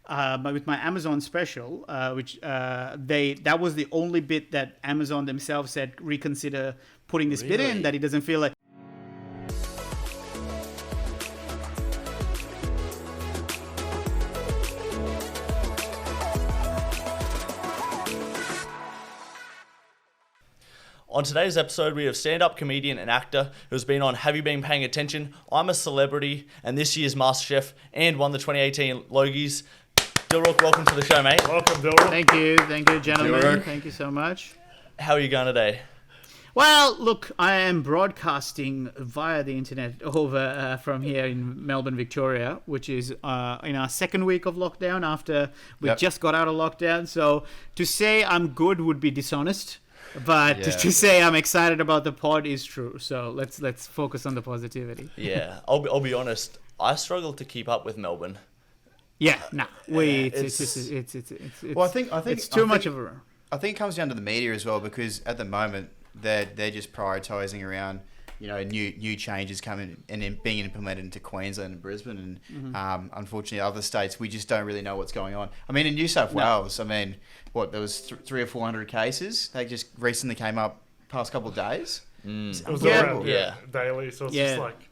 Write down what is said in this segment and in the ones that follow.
with my Amazon special, which that was the only bit that Amazon themselves said reconsider putting this bit in, that it doesn't feel like. On today's episode, we have stand-up comedian and actor who's been on Have You Been Paying Attention, I'm a Celebrity, and this year's Masterchef, and won the 2018 Logies. Dilruk, welcome to the show, mate. Welcome, Dilruk. Thank you, gentlemen. Dilruk. Thank you so much. How are you going today? Well, look, I am broadcasting via the internet over from here in Melbourne, Victoria, which is in our second week of lockdown after we just got out of lockdown. So to say I'm good would be dishonest. But to say I'm excited about the pod is true. So let's focus on the positivity. Yeah, I'll be honest. I struggle to keep up with Melbourne. Yeah, it's too much of a. I think it comes down to the media as well, because at the moment they're just prioritising around new changes coming and being implemented into Queensland and Brisbane, and unfortunately other states we just don't really know what's going on. I mean, in New South Wales, there was 300 or 400 cases. They just recently came up past couple of days. It was around daily, so it's just like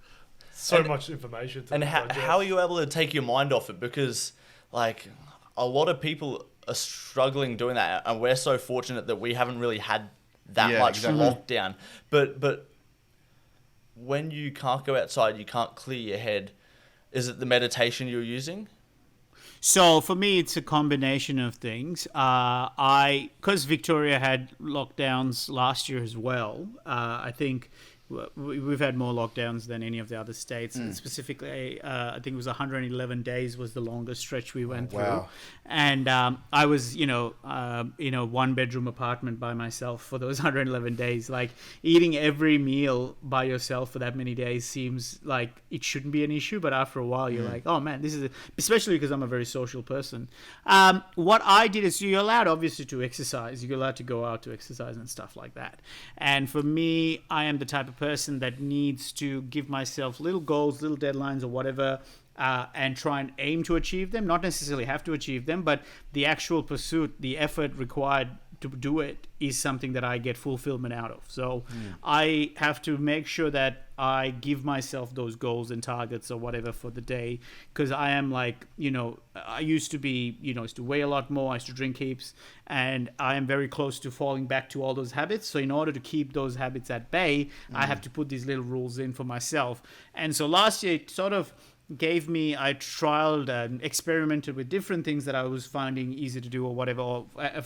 so much information. And how are you able to take your mind off it? Because like a lot of people are struggling doing that, and we're so fortunate that we haven't really had that much lockdown. But when you can't go outside, you can't clear your head. Is it the meditation you're using? So for me, it's a combination of things. Because Victoria had lockdowns last year as well, I think we've had more lockdowns than any of the other states. And specifically, I think it was 111 days was the longest stretch we went through. And I was, in a one-bedroom apartment by myself for those 111 days. Like, eating every meal by yourself for that many days seems like it shouldn't be an issue. But after a while, you're like, oh, man, this is... Especially because I'm a very social person. What I did is you're allowed, obviously, to exercise. You're allowed to go out to exercise and stuff like that. And for me, I am the type of person that needs to give myself little goals, little deadlines or whatever, and try and aim to achieve them. Not necessarily have to achieve them, but the actual pursuit, the effort required to do it is something that I get fulfillment out of. So I have to make sure that I give myself those goals and targets or whatever for the day, because I am like, I used to be, I used to weigh a lot more, I used to drink heaps, and I am very close to falling back to all those habits. So in order to keep those habits at bay, I have to put these little rules in for myself. And so last year it sort of gave me, I trialed and experimented with different things that I was finding easy to do or whatever, or I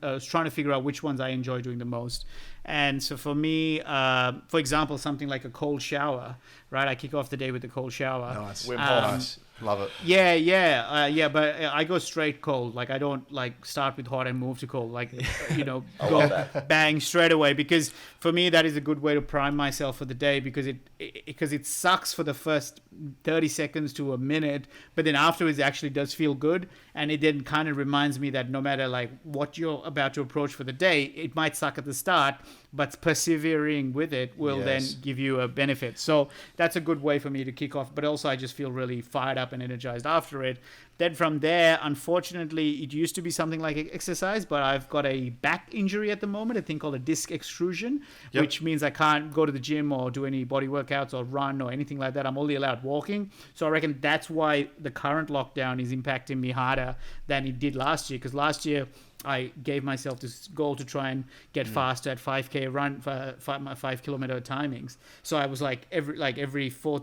was trying to figure out which ones I enjoy doing the most. And so for me, for example, something like a cold shower, right? I kick off the day with a cold shower. Nice. Nice. Love it. Yeah. But I go straight cold. Like, I don't like start with hot and move to cold. Like, go bang straight away. Because for me, that is a good way to prime myself for the day, because it sucks for the first 30 seconds to a minute, but then afterwards it actually does feel good. And it then kind of reminds me that no matter like what you're about to approach for the day, it might suck at the start, but persevering with it will then give you a benefit. So that's a good way for me to kick off. But also I just feel really fired up and energized after it. Then from there, unfortunately, it used to be something like exercise, but I've got a back injury at the moment, a thing called a disc extrusion, which means I can't go to the gym or do any body workouts or run or anything like that. I'm only allowed walking. So I reckon that's why the current lockdown is impacting me harder than it did last year. Because last year, I gave myself this goal to try and get faster at 5K run for 5 kilometer timings. So I was like every 4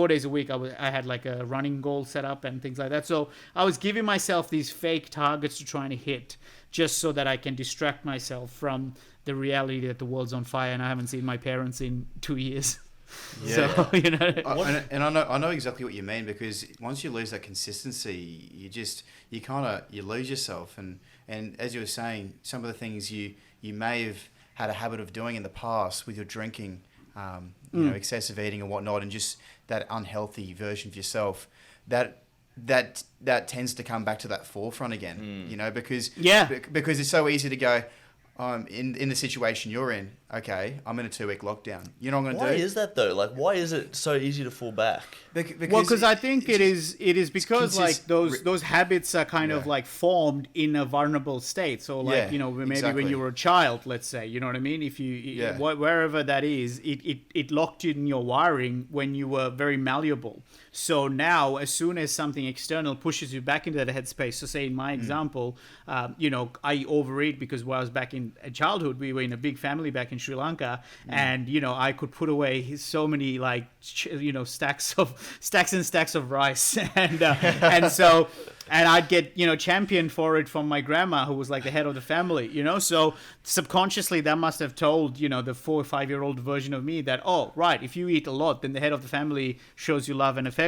days a week, I had like a running goal set up and things like that. So I was giving myself these fake targets to try and hit, just so that I can distract myself from the reality that the world's on fire and I haven't seen my parents in 2 years. Yeah. So, I know exactly what you mean, because once you lose that consistency, you lose yourself. And as you were saying, some of the things you may have had a habit of doing in the past with your drinking, excessive eating and whatnot, and just that unhealthy version of yourself, that tends to come back to that forefront again, because it's so easy to go, in the situation you're in, okay, I'm in a 2-week lockdown. You know what I'm going to do? Why is that though? Like, why is it so easy to fall back? Because I think it is because like those habits are kind of like formed in a vulnerable state. So like, maybe when you were a child, let's say, you know what I mean? If you wherever that is, it locked you in your wiring when you were very malleable. So now, as soon as something external pushes you back into that headspace, so say in my example, I overeat because when I was back in childhood, we were in a big family back in Sri Lanka, and I could put away so many like stacks and stacks of rice, and I'd get championed for it from my grandma, who was like the head of the family, so subconsciously that must have told the 4 or 5 year old version of me that, oh right, if you eat a lot, then the head of the family shows you love and affection.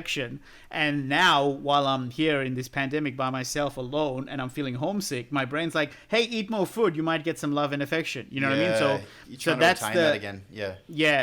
And now while I'm here in this pandemic by myself alone and I'm feeling homesick, my brain's like, hey, eat more food, you might get some love and affection, what I mean? So that's that again.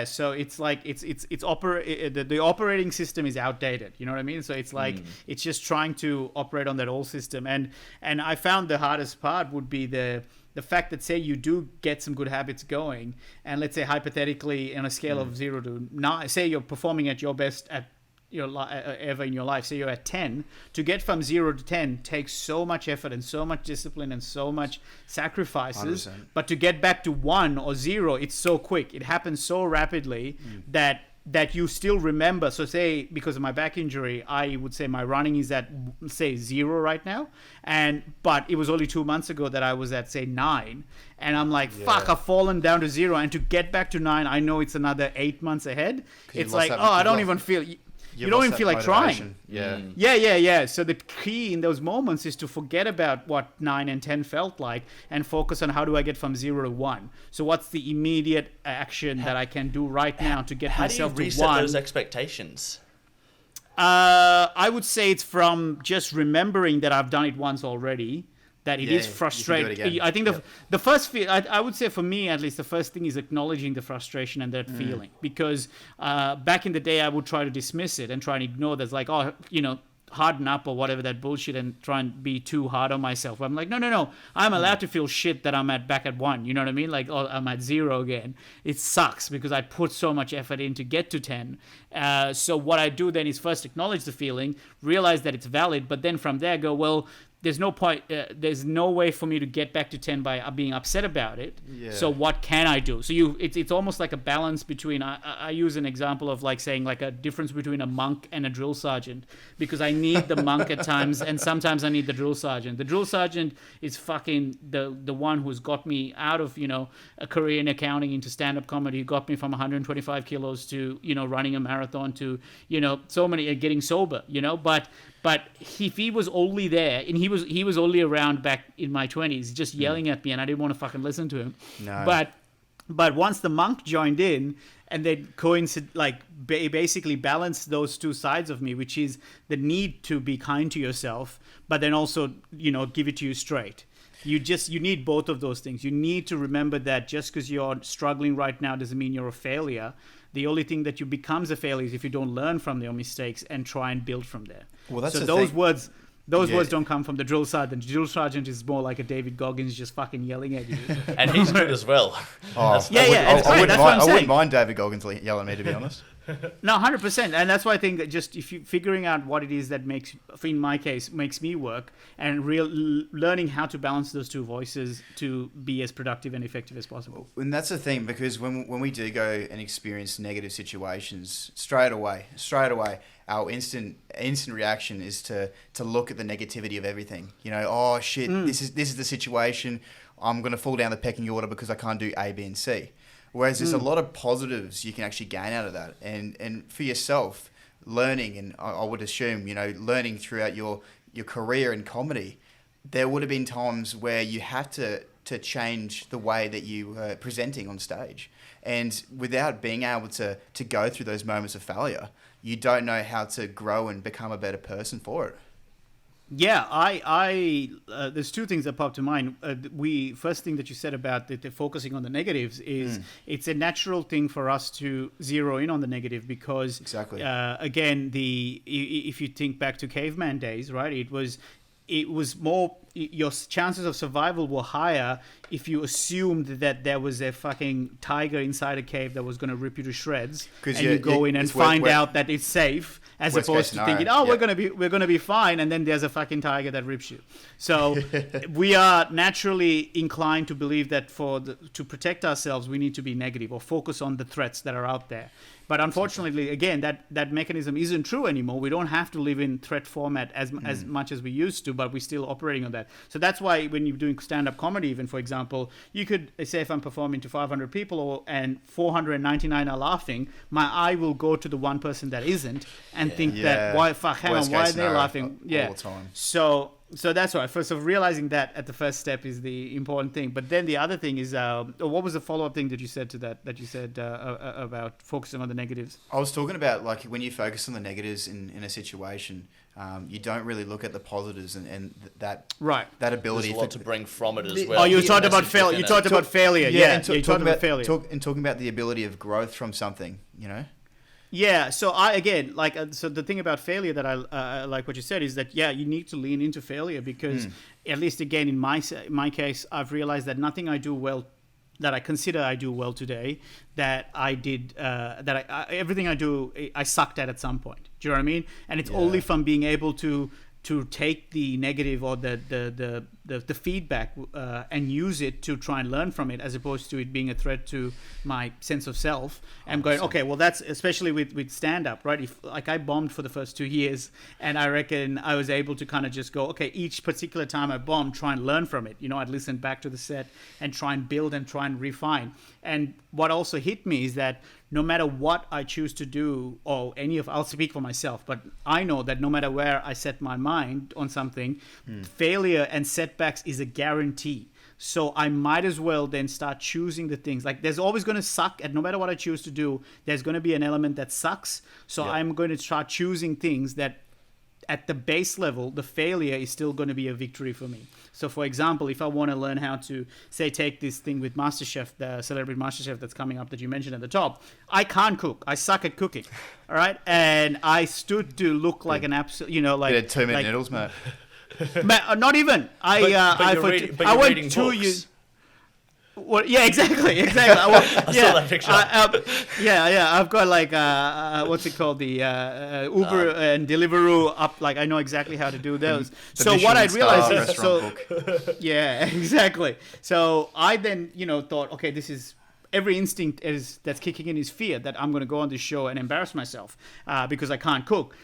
So it's like the operating system is outdated, you know what I mean? So it's like it's just trying to operate on that old system, and I found the hardest part would be the fact that, say you do get some good habits going, and let's say hypothetically on a scale of 0 to 9, say you're performing at your best at ever in your life, say you're at 10, to get from 0 to 10 takes so much effort and so much discipline and so much sacrifices. 100%. But to get back to 1 or 0, it's so quick, it happens so rapidly that you still remember. So say, because of my back injury, I would say my running is at, say, 0 right now. But it was only 2 months ago that I was at, say, 9. And I'm like, fuck, I've fallen down to 0. And to get back to 9, I know it's another 8 months ahead. It's like, I don't even feel... You don't even feel like trying. Yeah. So the key in those moments is to forget about what 9 and 10 felt like and focus on how do I get from 0 to 1. So what's the immediate action that I can do right now to get myself to 1? How do you reset those expectations? I would say it's from just remembering that I've done it once already. That it is frustrating. I think the first I would say for me at least, the first thing is acknowledging the frustration and that feeling, because back in the day I would try to dismiss it and try and ignore that's like, harden up or whatever that bullshit and try and be too hard on myself. I'm like, no, I'm allowed to feel shit that I'm back at 1, you know what I mean? Like, I'm at 0 again. It sucks because I put so much effort in to get to 10. So what I do then is first acknowledge the feeling, realize that it's valid, but then from there go, well, there's no point. There's no way for me to get back to 10 by being upset about it. Yeah. So what can I do? So it's almost like a balance between. I use an example of like saying like a difference between a monk and a drill sergeant, because I need the monk at times, and sometimes I need the drill sergeant. The drill sergeant is fucking the one who's got me out of a career in accounting into stand-up comedy. Who got me from 125 kilos to running a marathon to so many getting sober. But if he was only there, and he was only around back in my 20s, just yelling at me, and I didn't want to fucking listen to him. No. But once the monk joined in, and they basically balanced those two sides of me, which is the need to be kind to yourself, but then also give it to you straight. You need both of those things. You need to remember that just because you're struggling right now doesn't mean you're a failure. The only thing that you becomes a failure is if you don't learn from your mistakes and try and build from there. Well, that's so those words don't come from the drill sergeant. The drill sergeant is more like a David Goggins just fucking yelling at you. And he's good as well. I wouldn't mind David Goggins yelling at me, to be honest. No, 100%. And that's why I think that just if you figuring out what it is that in my case, makes me work, and learning how to balance those two voices to be as productive and effective as possible. And that's the thing, because when we do go and experience negative situations, straight away, our instant reaction is to look at the negativity of everything. Oh shit, this is the situation. I'm going to fall down the pecking order because I can't do A, B, and C. Whereas there's a lot of positives you can actually gain out of that. And for yourself, learning, and I would assume, learning throughout your career in comedy, there would have been times where you had to change the way that you were presenting on stage. And without being able to go through those moments of failure, you don't know how to grow and become a better person for it. Yeah, I there's two things that pop to mind. First thing that you said about the focusing on the negatives is it's a natural thing for us to zero in on the negative, because exactly. Again, if you think back to caveman days, right? It was more your chances of survival were higher if you assumed that there was a fucking tiger inside a cave that was going to rip you to shreds, and you go in and find out that it's safe, as opposed to thinking, we're gonna be fine, and then there's a fucking tiger that rips you. So we are naturally inclined to believe that to protect ourselves, we need to be negative or focus on the threats that are out there. But unfortunately, again, that mechanism isn't true anymore. We don't have to live in threat format as much as we used to, but we're still operating on that. So that's why when you're doing stand-up comedy, even, for example, you could say if I'm performing to 500 people and 499 are laughing, my eye will go to the one person that isn't and think that, why are they laughing? All the time. So that's why. First of realizing that at the first step is the important thing. But then the other thing is, what was the follow-up thing that you said to that? That you said about focusing on the negatives. I was talking about like when you focus on the negatives in a situation, you don't really look at the positives and that ability. There's a lot to bring from it as well. Oh, you talked about failure. You talked about failure. Yeah, you talked about failure. Talking about the ability of growth from something. Yeah, so so the thing about failure that I like what you said is that, you need to lean into failure because at least again, in my case, I've realized that nothing I do well, that I consider I do well today, that I did, everything I do, I sucked at some point. Do you know what I mean? And it's only from being able to take the negative or the feedback and use it to try and learn from it, as opposed to it being a threat to my sense of self. I'm going, okay, well, that's especially with stand-up, right? If like I bombed for the first 2 years, and I reckon I was able to kind of just go, okay, each particular time I bombed, try and learn from it. I'd listen back to the set and try and build and try and refine. And what also hit me is that no matter what I choose to do, or I'll speak for myself, but I know that no matter where I set my mind on something, failure and setbacks is a guarantee. So I might as well then start choosing the things. Like there's always going to suck, and no matter what I choose to do, there's going to be an element that sucks. So I'm going to start choosing things that at the base level, the failure is still going to be a victory for me. So, for example, if I want to learn how to, say, take this thing with Masterchef, the Celebrity Masterchef that's coming up that you mentioned at the top, I can't cook. I suck at cooking, all right? And I stood to look like an absolute, like... You had 2 minute noodles, mate. Not even. I went 2 years... Well, yeah, exactly. I saw that picture. I've got like what's it called, the Uber and Deliveroo up. Like I know exactly how to do those. So what I realized is, yeah, exactly. So I then thought, okay, this is every instinct that's kicking in is fear that I'm going to go on this show and embarrass myself because I can't cook.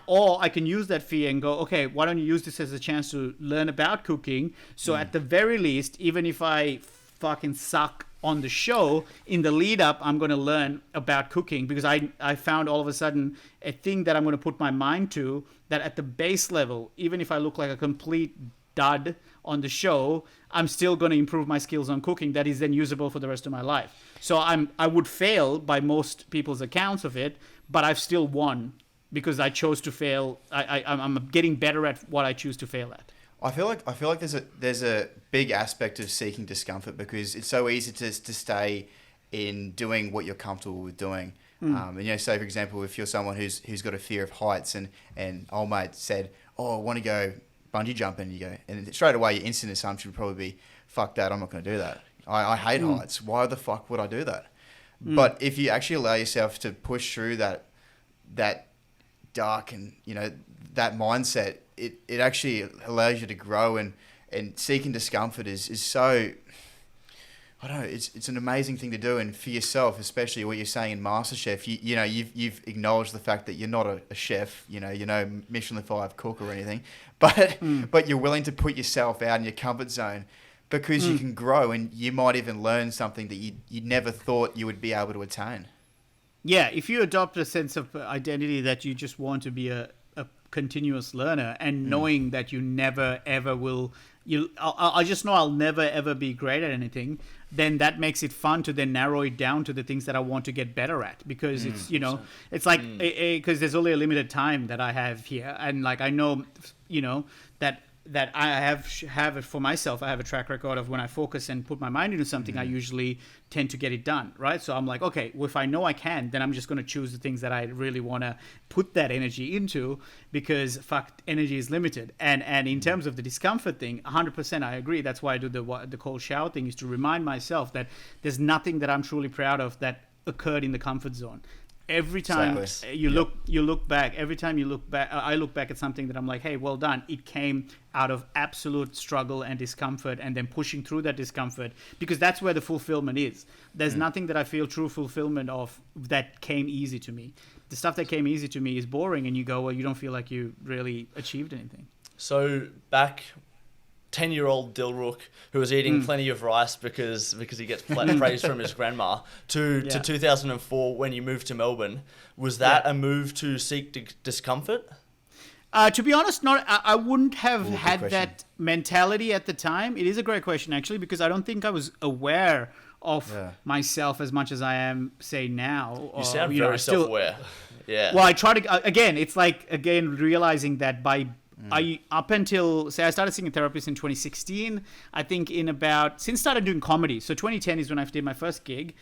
Or I can use that fear and go, okay, why don't you use this as a chance to learn about cooking? So at the very least, even if I fucking suck on the show, in the lead up I'm going to learn about cooking, because I found all of a sudden a thing that I'm going to put my mind to, that at the base level, even if I look like a complete dud on the show, I'm still going to improve my skills on cooking that is then usable for the rest of my life. So I would fail by most people's accounts of it, but I've still won because I chose to fail. I'm getting better at what I choose to fail at. I feel like there's a big aspect of seeking discomfort, because it's so easy to stay in doing what you're comfortable with doing. And say for example, if you're someone who's got a fear of heights, and old mate said, "Oh, I want to go bungee jumping," you go, and straight away your instant assumption would probably be, "Fuck that, I'm not going to do that. I hate heights. Why the fuck would I do that?" But if you actually allow yourself to push through that dark and that mindset, it actually allows you to grow, and seeking discomfort is so, I don't know, it's an amazing thing to do. And for yourself, especially what you're saying in MasterChef, you've acknowledged the fact that you're not a chef, Michelin 5 cook or anything, but you're willing to put yourself out in your comfort zone, because you can grow, and you might even learn something that you never thought you would be able to attain. Yeah, if you adopt a sense of identity that you just want to be a continuous learner, and knowing that you never ever will, I just know I'll never ever be great at anything, then that makes it fun to then narrow it down to the things that I want to get better at, because it's it's like because there's only a limited time that I have here, and like I know that that I have it for myself. I have a track record of when I focus and put my mind into something, I usually tend to get it done, right? So I'm like, okay, well, if I know I can, then I'm just going to choose the things that I really want to put that energy into, because energy is limited. And in terms of the discomfort thing, 100% I agree. That's why I do the cold shower thing, is to remind myself that there's nothing that I'm truly proud of that occurred in the comfort zone. Every time you look back, I look back at something that I'm like, hey, well done. It came out of absolute struggle and discomfort, and then pushing through that discomfort, because that's where the fulfillment is. There's nothing that I feel true fulfillment of that came easy to me. The stuff that came easy to me is boring, and you go, well, you don't feel like you really achieved anything. So back 10-year-old Dilruk, who was eating plenty of rice because he gets praise from his grandma, to 2004 when you moved to Melbourne. Was that a move to seek discomfort? To be honest, I wouldn't have had that mentality at the time. It is a great question, actually, because I don't think I was aware of myself as much as I am, say, now. You sound very self-aware. Yeah. Well, I try to, again, it's like, realizing that up until, say, I started seeing a therapist in 2016. I think since started doing comedy. So 2010 is when I did my first gig.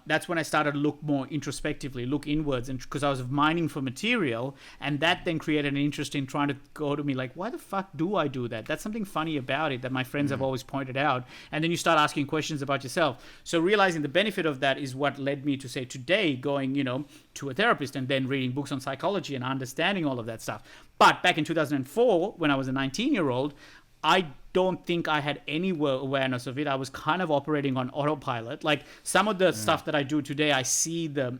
That's when I started to look more introspectively, look inwards, and because I was mining for material, and that then created an interest in trying to go to me like, why the fuck do I do that? That's something funny about it that my friends have always pointed out. And then you start asking questions about yourself. So realizing the benefit of that is what led me to say today going, to a therapist and then reading books on psychology and understanding all of that stuff. But back in 2004, when I was a 19-year-old, I don't think I had any awareness of it. I was kind of operating on autopilot. Like some of the stuff that I do today, I see the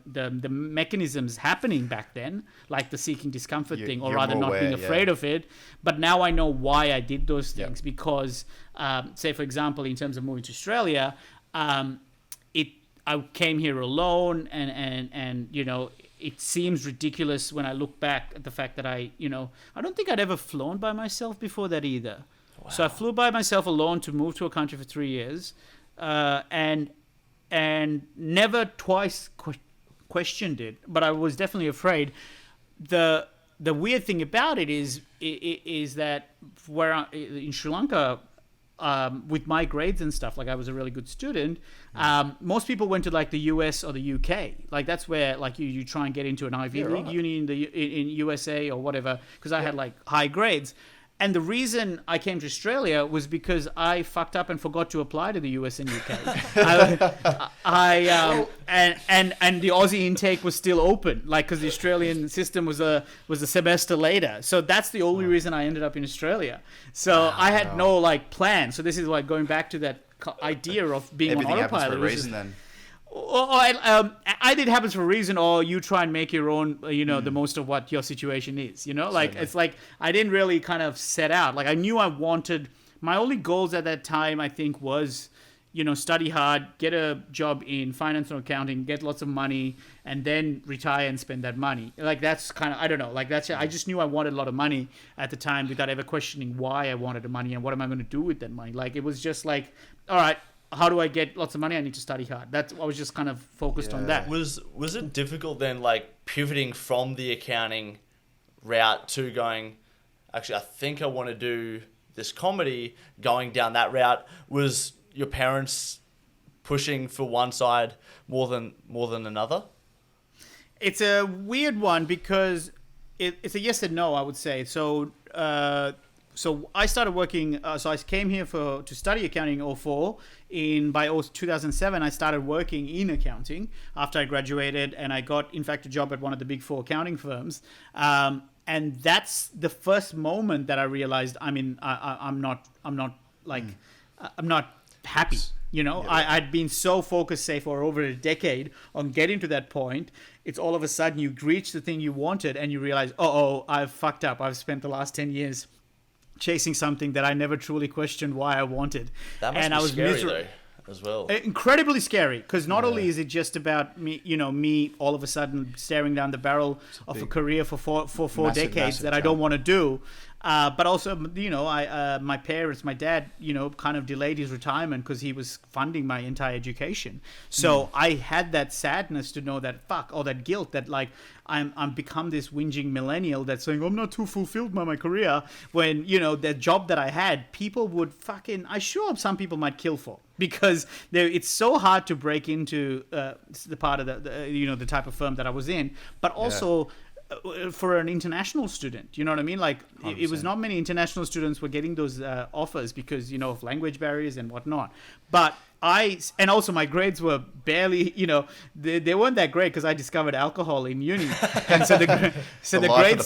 mechanisms happening back then, like the seeking discomfort thing, or rather not being afraid of it. But now I know why I did those things because, say, for example, in terms of moving to Australia, I came here alone and it seems ridiculous when I look back at the fact that I don't think I'd ever flown by myself before that either. Wow. So I flew by myself alone to move to a country for 3 years, and never twice questioned it, but I was definitely afraid. The weird thing about it is that in Sri Lanka, with my grades and stuff, like I was a really good student. Most people went to like the US or the UK. Like that's where like you try and get into an Ivy League uni in USA or whatever, because I had like high grades. And the reason I came to Australia was because I fucked up and forgot to apply to the US and UK. And the Aussie intake was still open, like because the Australian system was a semester later. So that's the only reason I ended up in Australia. So I had no like plan. So this is like going back to that idea of being on autopilot. Everything happens for a reason then. Either it happens for a reason, or you try and make your own, the most of what your situation is, like, it's like, I didn't really kind of set out, like, I knew I wanted, my only goals at that time, I think was, study hard, get a job in finance and accounting, get lots of money, and then retire and spend that money. Like, that's kind of, I don't know, like, I just knew I wanted a lot of money at the time without ever questioning why I wanted the money and what am I going to do with that money. Like, it was just like, all right, how do I get lots of money? I need to study hard. I was just kind of focused on that. Was it difficult then, like pivoting from the accounting route to going, actually, I think I want to do this comedy, going down that route? Was your parents pushing for one side more than another? It's a weird one because it's a yes and no, I would say. So I started working. So I came here to study accounting in 2004. By 2007, I started working in accounting after I graduated, and I got, in fact, a job at one of the big 4 accounting firms. And that's the first moment that I realized I'm not happy. I'd been so focused, say, for over a decade on getting to that point. It's all of a sudden you reach the thing you wanted, and you realize, I've fucked up. I've spent the last 10 years chasing something that I never truly questioned why I wanted. That must be scary though, as well. Incredibly scary, because not only is it just about me all of a sudden staring down the barrel of a career for four decades that I don't want to do. But also, my parents, my dad, kind of delayed his retirement because he was funding my entire education. So I had that sadness to know that or that guilt that like I'm become this whinging millennial that's saying I'm not too fulfilled by my career, when the job that I had, people would I'm sure some people might kill for, because it's so hard to break into the part of the type of firm that I was in, but also for an international student, you know what I mean? Like it was not many international students were getting those offers because of language barriers and whatnot. But and also my grades were barely, they weren't that great because I discovered alcohol in uni, and so the grades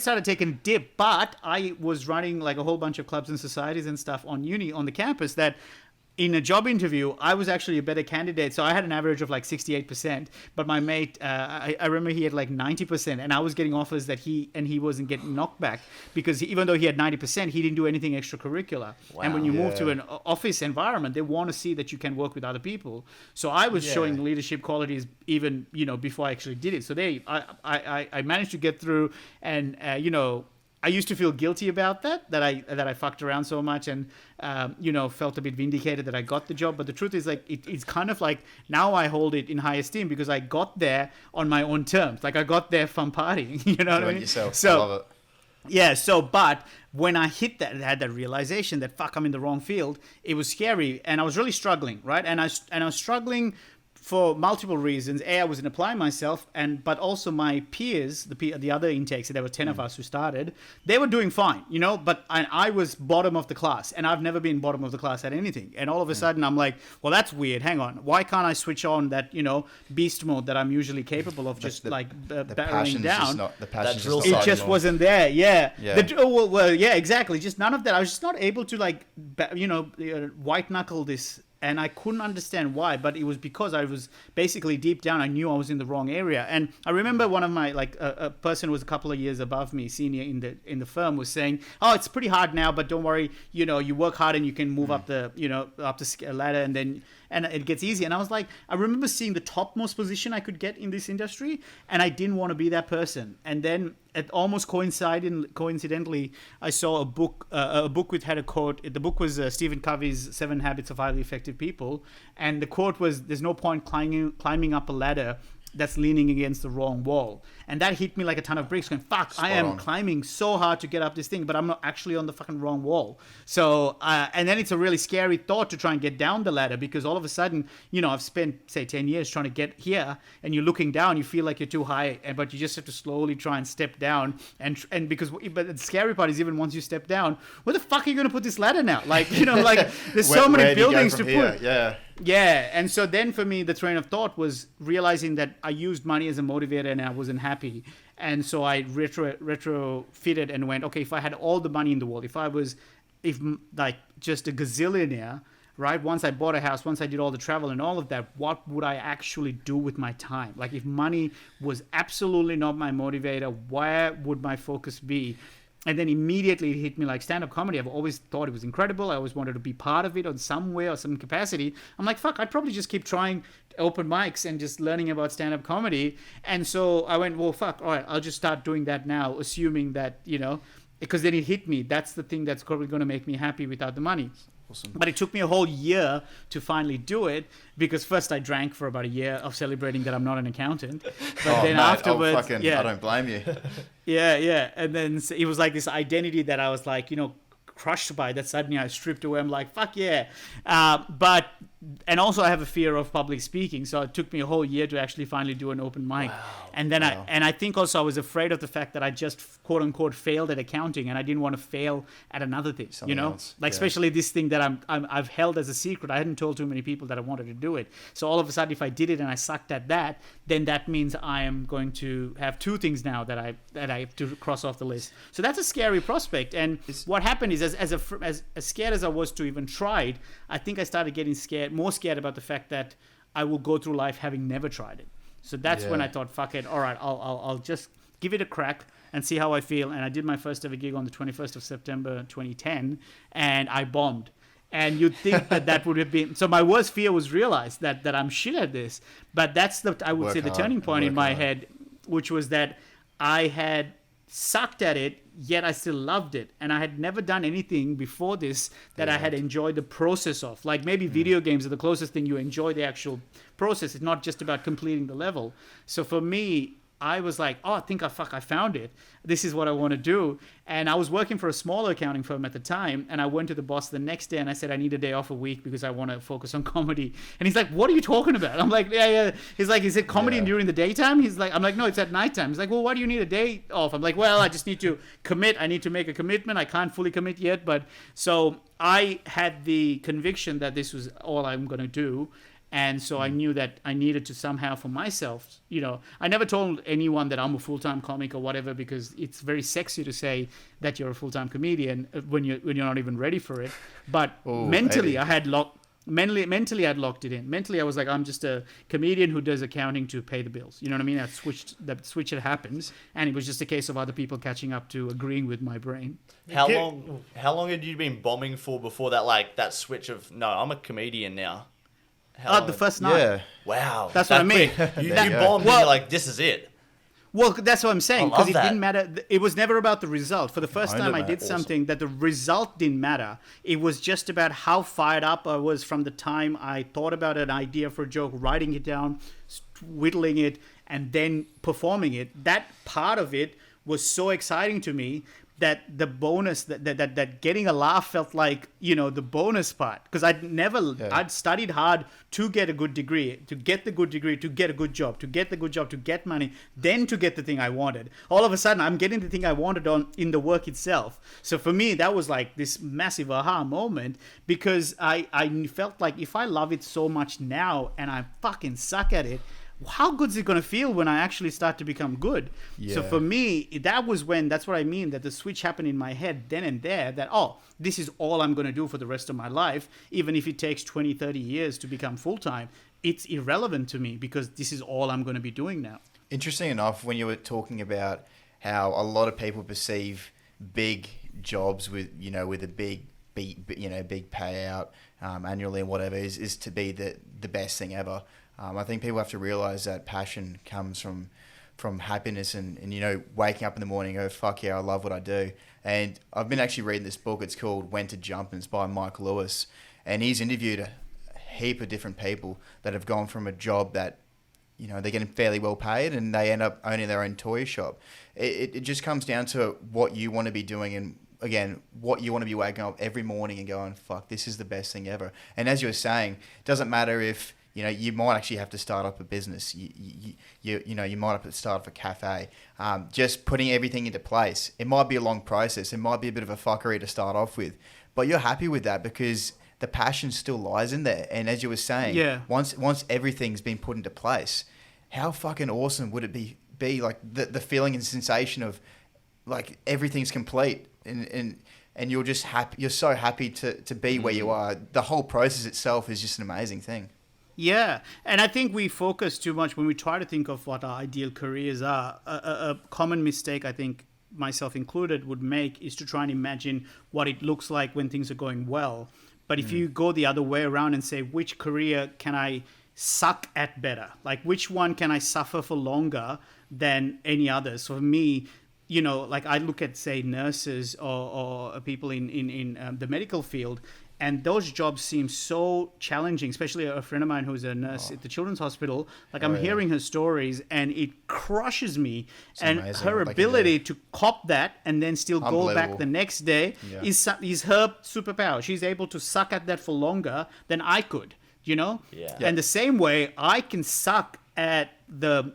started taking a dip. But I was running like a whole bunch of clubs and societies and stuff on the campus that. In a job interview, I was actually a better candidate. So I had an average of like 68%, but my mate, I remember he had like 90%, and I was getting offers that he wasn't getting knocked back because even though he had 90%, he didn't do anything extracurricular. Wow. And when you move to an office environment, they want to see that you can work with other people. So I was showing leadership qualities even, before I actually did it. So I managed to get through, and, I used to feel guilty about that I fucked around so much and, felt a bit vindicated that I got the job. But the truth is, like, it's kind of like now I hold it in high esteem because I got there on my own terms. Like I got there from partying, you know what I mean? Yourself. So, I love it. Yeah, but when I hit that, I had that realization that I'm in the wrong field. It was scary, and I was really struggling, right? And I was struggling for multiple reasons. I wasn't applying myself, but also my peers, the other intakes, there were 10 of us who started, they were doing fine, but I was bottom of the class, and I've never been bottom of the class at anything. And all of a sudden I'm like, well, that's weird. Hang on. Why can't I switch on that, beast mode that I'm usually capable of just barreling down? It just wasn't there. Yeah. Yeah, exactly. Just none of that. I was just not able to white knuckle this. And I couldn't understand why, but it was because I was basically deep down, I knew I was in the wrong area. And I remember one of my, a person who was a couple of years above me, senior in the firm, was saying, oh, it's pretty hard now, but don't worry, you work hard and you can move up the ladder, and it gets easy. And I was like, I remember seeing the topmost position I could get in this industry, and I didn't want to be that person. And then it almost coincidentally, I saw a book which had a quote. The book was Stephen Covey's 7 Habits of Highly Effective People. And the quote was, there's no point climbing up a ladder that's leaning against the wrong wall. And that hit me like a ton of bricks, going, I am climbing so hard to get up this thing, but I'm not actually on the fucking wrong wall. So, and then it's a really scary thought to try and get down the ladder, because all of a sudden, I've spent, say, 10 years trying to get here, and you're looking down, you feel like you're too high, but you just have to slowly try and step down. But the scary part is, even once you step down, where the fuck are you going to put this ladder now? There's so many buildings to put. Yeah, and so then for me, the train of thought was realizing that I used money as a motivator and I wasn't happy. And so I retrofitted and went, okay, if I had all the money in the world, if just a gazillionaire, right? Once I bought a house, once I did all the travel and all of that, what would I actually do with my time? Like, if money was absolutely not my motivator, where would my focus be? And then immediately it hit me like stand-up comedy. I've always thought it was incredible. I always wanted to be part of it in some way or some capacity. I'm like, fuck, I'd probably just keep trying open mics and just learning about stand-up comedy. And so I went, well, fuck, all right, I'll just start doing that now, assuming that, because then it hit me. That's the thing that's probably going to make me happy without the money. Awesome. But it took me a whole year to finally do it, because first I drank for about a year of celebrating that I'm not an accountant. But then afterwards, I don't blame you. Yeah. And then it was like this identity that I was like, crushed by, that suddenly I stripped away. I'm like, fuck yeah. And also I have a fear of public speaking. So it took me a whole year to actually finally do an open mic. Wow. And then I think also I was afraid of the fact that I just quote unquote failed at accounting, and I didn't want to fail at another thing, especially this thing that I've held as a secret. I hadn't told too many people that I wanted to do it. So all of a sudden, if I did it and I sucked at that, then that means I am going to have 2 things now that I have to cross off the list. So that's a scary prospect. And what happened is, as scared as I was to even try it, I think I started getting more scared about the fact that I will go through life having never tried it. So that's when I thought, fuck it, all right, I'll just give it a crack and see how I feel. And I did my first ever gig on the 21st of September 2010, and I bombed. And you'd think that would have been... So my worst fear was realized that I'm shit at this. But that's the turning point in my head, which was that I had sucked at it, yet I still loved it. And I had never done anything before this that I had enjoyed the process of. Like maybe video games are the closest thing you enjoy the actual process. It's not just about completing the level. So for me, I was like, oh, I found it. This is what I want to do. And I was working for a smaller accounting firm at the time. And I went to the boss the next day and I said, I need a day off a week because I want to focus on comedy. And he's like, what are you talking about? I'm like, yeah. He's like, is it comedy during the daytime? I'm like, no, it's at nighttime. He's like, well, why do you need a day off? I'm like, well, I just need to commit. I need to make a commitment. I can't fully commit yet. But so I had the conviction that this was all I'm going to do. And so I knew that I needed to somehow for myself, I never told anyone that I'm a full-time comic or whatever, because it's very sexy to say that you're a full-time comedian when you're not even ready for it. But mentally, I'd locked it in. Mentally, I was like, I'm just a comedian who does accounting to pay the bills. You know what I mean? That switch had happened, and it was just a case of other people catching up to agreeing with my brain. How long had you been bombing for before that switch of, no, I'm a comedian now? The first night. Yeah. Wow. That's what I mean. You bombed and you're like, this is it. Well, that's what I'm saying, because it didn't matter. It was never about the result. For the first time I did something that the result didn't matter. It was just about how fired up I was from the time I thought about an idea for a joke, writing it down, whittling it, and then performing it. That part of it was so exciting to me that the bonus, that getting a laugh felt like, the bonus part. Because I'd studied hard to get a good degree, to get the good degree, to get a good job, to get the good job, to get money, then to get the thing I wanted. All of a sudden, I'm getting the thing I wanted in the work itself. So for me, that was like this massive aha moment, because I felt like if I love it so much now and I fucking suck at it, how good is it going to feel when I actually start to become good? Yeah. So for me, that's what I mean, that the switch happened in my head then and there, that, this is all I'm going to do for the rest of my life. Even if it takes 20, 30 years to become full-time, it's irrelevant to me because this is all I'm going to be doing now. Interesting enough, when you were talking about how a lot of people perceive big jobs with a big payout annually and whatever is to be the best thing ever. I think people have to realize that passion comes from happiness and waking up in the morning and go, fuck yeah, I love what I do. And I've been actually reading this book. It's called When to Jump, and it's by Mike Lewis. And he's interviewed a heap of different people that have gone from a job that, they're getting fairly well paid and they end up owning their own toy shop. It just comes down to what you want to be doing, and again, what you want to be waking up every morning and going, fuck, this is the best thing ever. And as you were saying, it doesn't matter if, you might actually have to start up a business. You might have to start up a cafe. Just putting everything into place. It might be a long process. It might be a bit of a fuckery to start off with, but you're happy with that because the passion still lies in there. And as you were saying, once everything's been put into place, how fucking awesome would it be like the feeling and sensation of like everything's complete and you're just happy. You're so happy to be where you are. The whole process itself is just an amazing thing. Yeah, and I think we focus too much when we try to think of what our ideal careers are. A common mistake, I think, myself included, would make is to try and imagine what it looks like when things are going well. But if you go the other way around and say, which career can I suck at better? Like, which one can I suffer for longer than any other? So for me, like I look at, say, nurses or people in the medical field, and those jobs seem so challenging, especially a friend of mine who's a nurse at the Children's Hospital. Like I'm hearing her stories and it crushes me. It's and amazing. Her ability to cop that and then still go back the next day is her superpower. She's able to suck at that for longer than I could, Yeah. And the same way I can suck at the,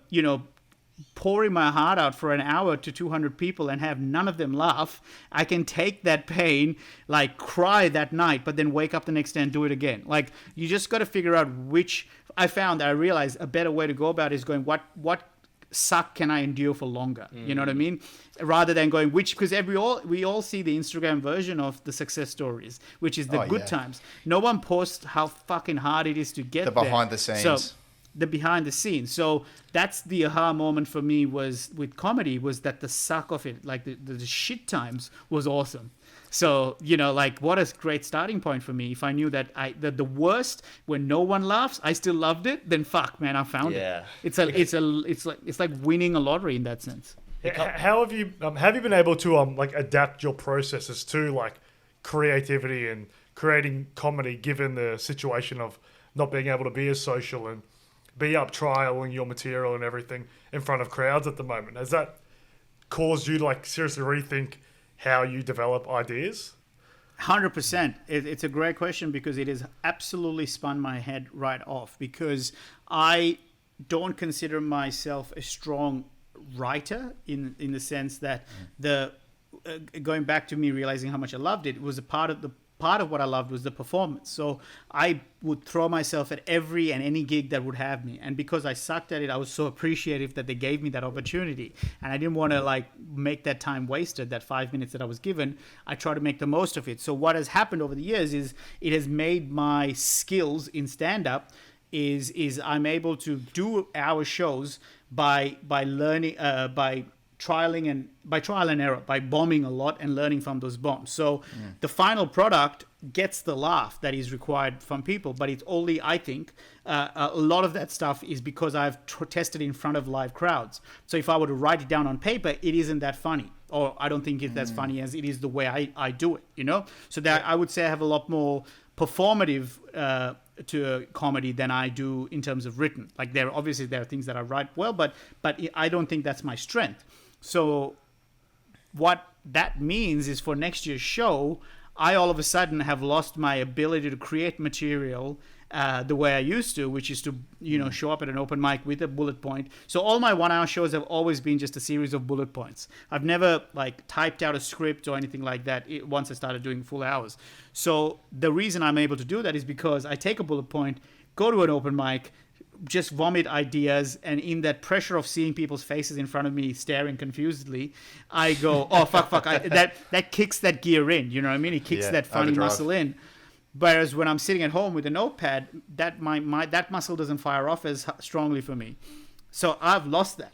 pouring my heart out for an hour to 200 people and have none of them laugh. I can take that pain, like cry that night, but then wake up the next day and do it again. Like you just got to figure out which. I realized a better way to go about it is going, what suck can I endure for longer? You know what I mean? Rather than going because we all see the Instagram version of the success stories, which is the good times. No one posts how fucking hard it is to get the behind the scenes. So, the behind the scenes. So that's the aha moment for me was with comedy, was that the suck of it, like the shit times was awesome. So, like what a great starting point for me. If I knew that the worst, when no one laughs, I still loved it, then fuck man, I found it. It's like winning a lottery in that sense. How have you been able to like adapt your processes to like creativity and creating comedy, given the situation of not being able to be as social and be up trialing your material and everything in front of crowds at the moment? Has that caused you to like seriously rethink how you develop ideas? 100%. It's a great question because it has absolutely spun my head right off, because I don't consider myself a strong writer in the sense that going back to me realizing how much I loved it was a part of what I loved was the performance. So I would throw myself at every and any gig that would have me. And because I sucked at it, I was so appreciative that they gave me that opportunity. And I didn't want to like make that time wasted, that 5 minutes that I was given. I try to make the most of it. So what has happened over the years is it has made my skills in stand-up is I'm able to do our shows by learning, by trial and error, by bombing a lot and learning from those bombs. So the final product gets the laugh that is required from people, but it's only, I think, a lot of that stuff is because I've tested in front of live crowds. So if I were to write it down on paper, it isn't that funny, or I don't think it's as funny as it is the way I do it, you know? So that I would say I have a lot more performative to comedy than I do in terms of written. Like there are things that I write well, but I don't think that's my strength. So what that means is for next year's show, I all of a sudden have lost my ability to create material the way I used to, which is to, show up at an open mic with a bullet point. So all my 1 hour shows have always been just a series of bullet points. I've never like typed out a script or anything like that once I started doing full hours. So the reason I'm able to do that is because I take a bullet point, go to an open mic, just vomit ideas, and in that pressure of seeing people's faces in front of me staring confusedly, I go, oh fuck, that kicks that gear in, you know what I mean? It kicks that funny muscle in. Whereas when I'm sitting at home with a notepad, that that muscle doesn't fire off as strongly for me. So I've lost that.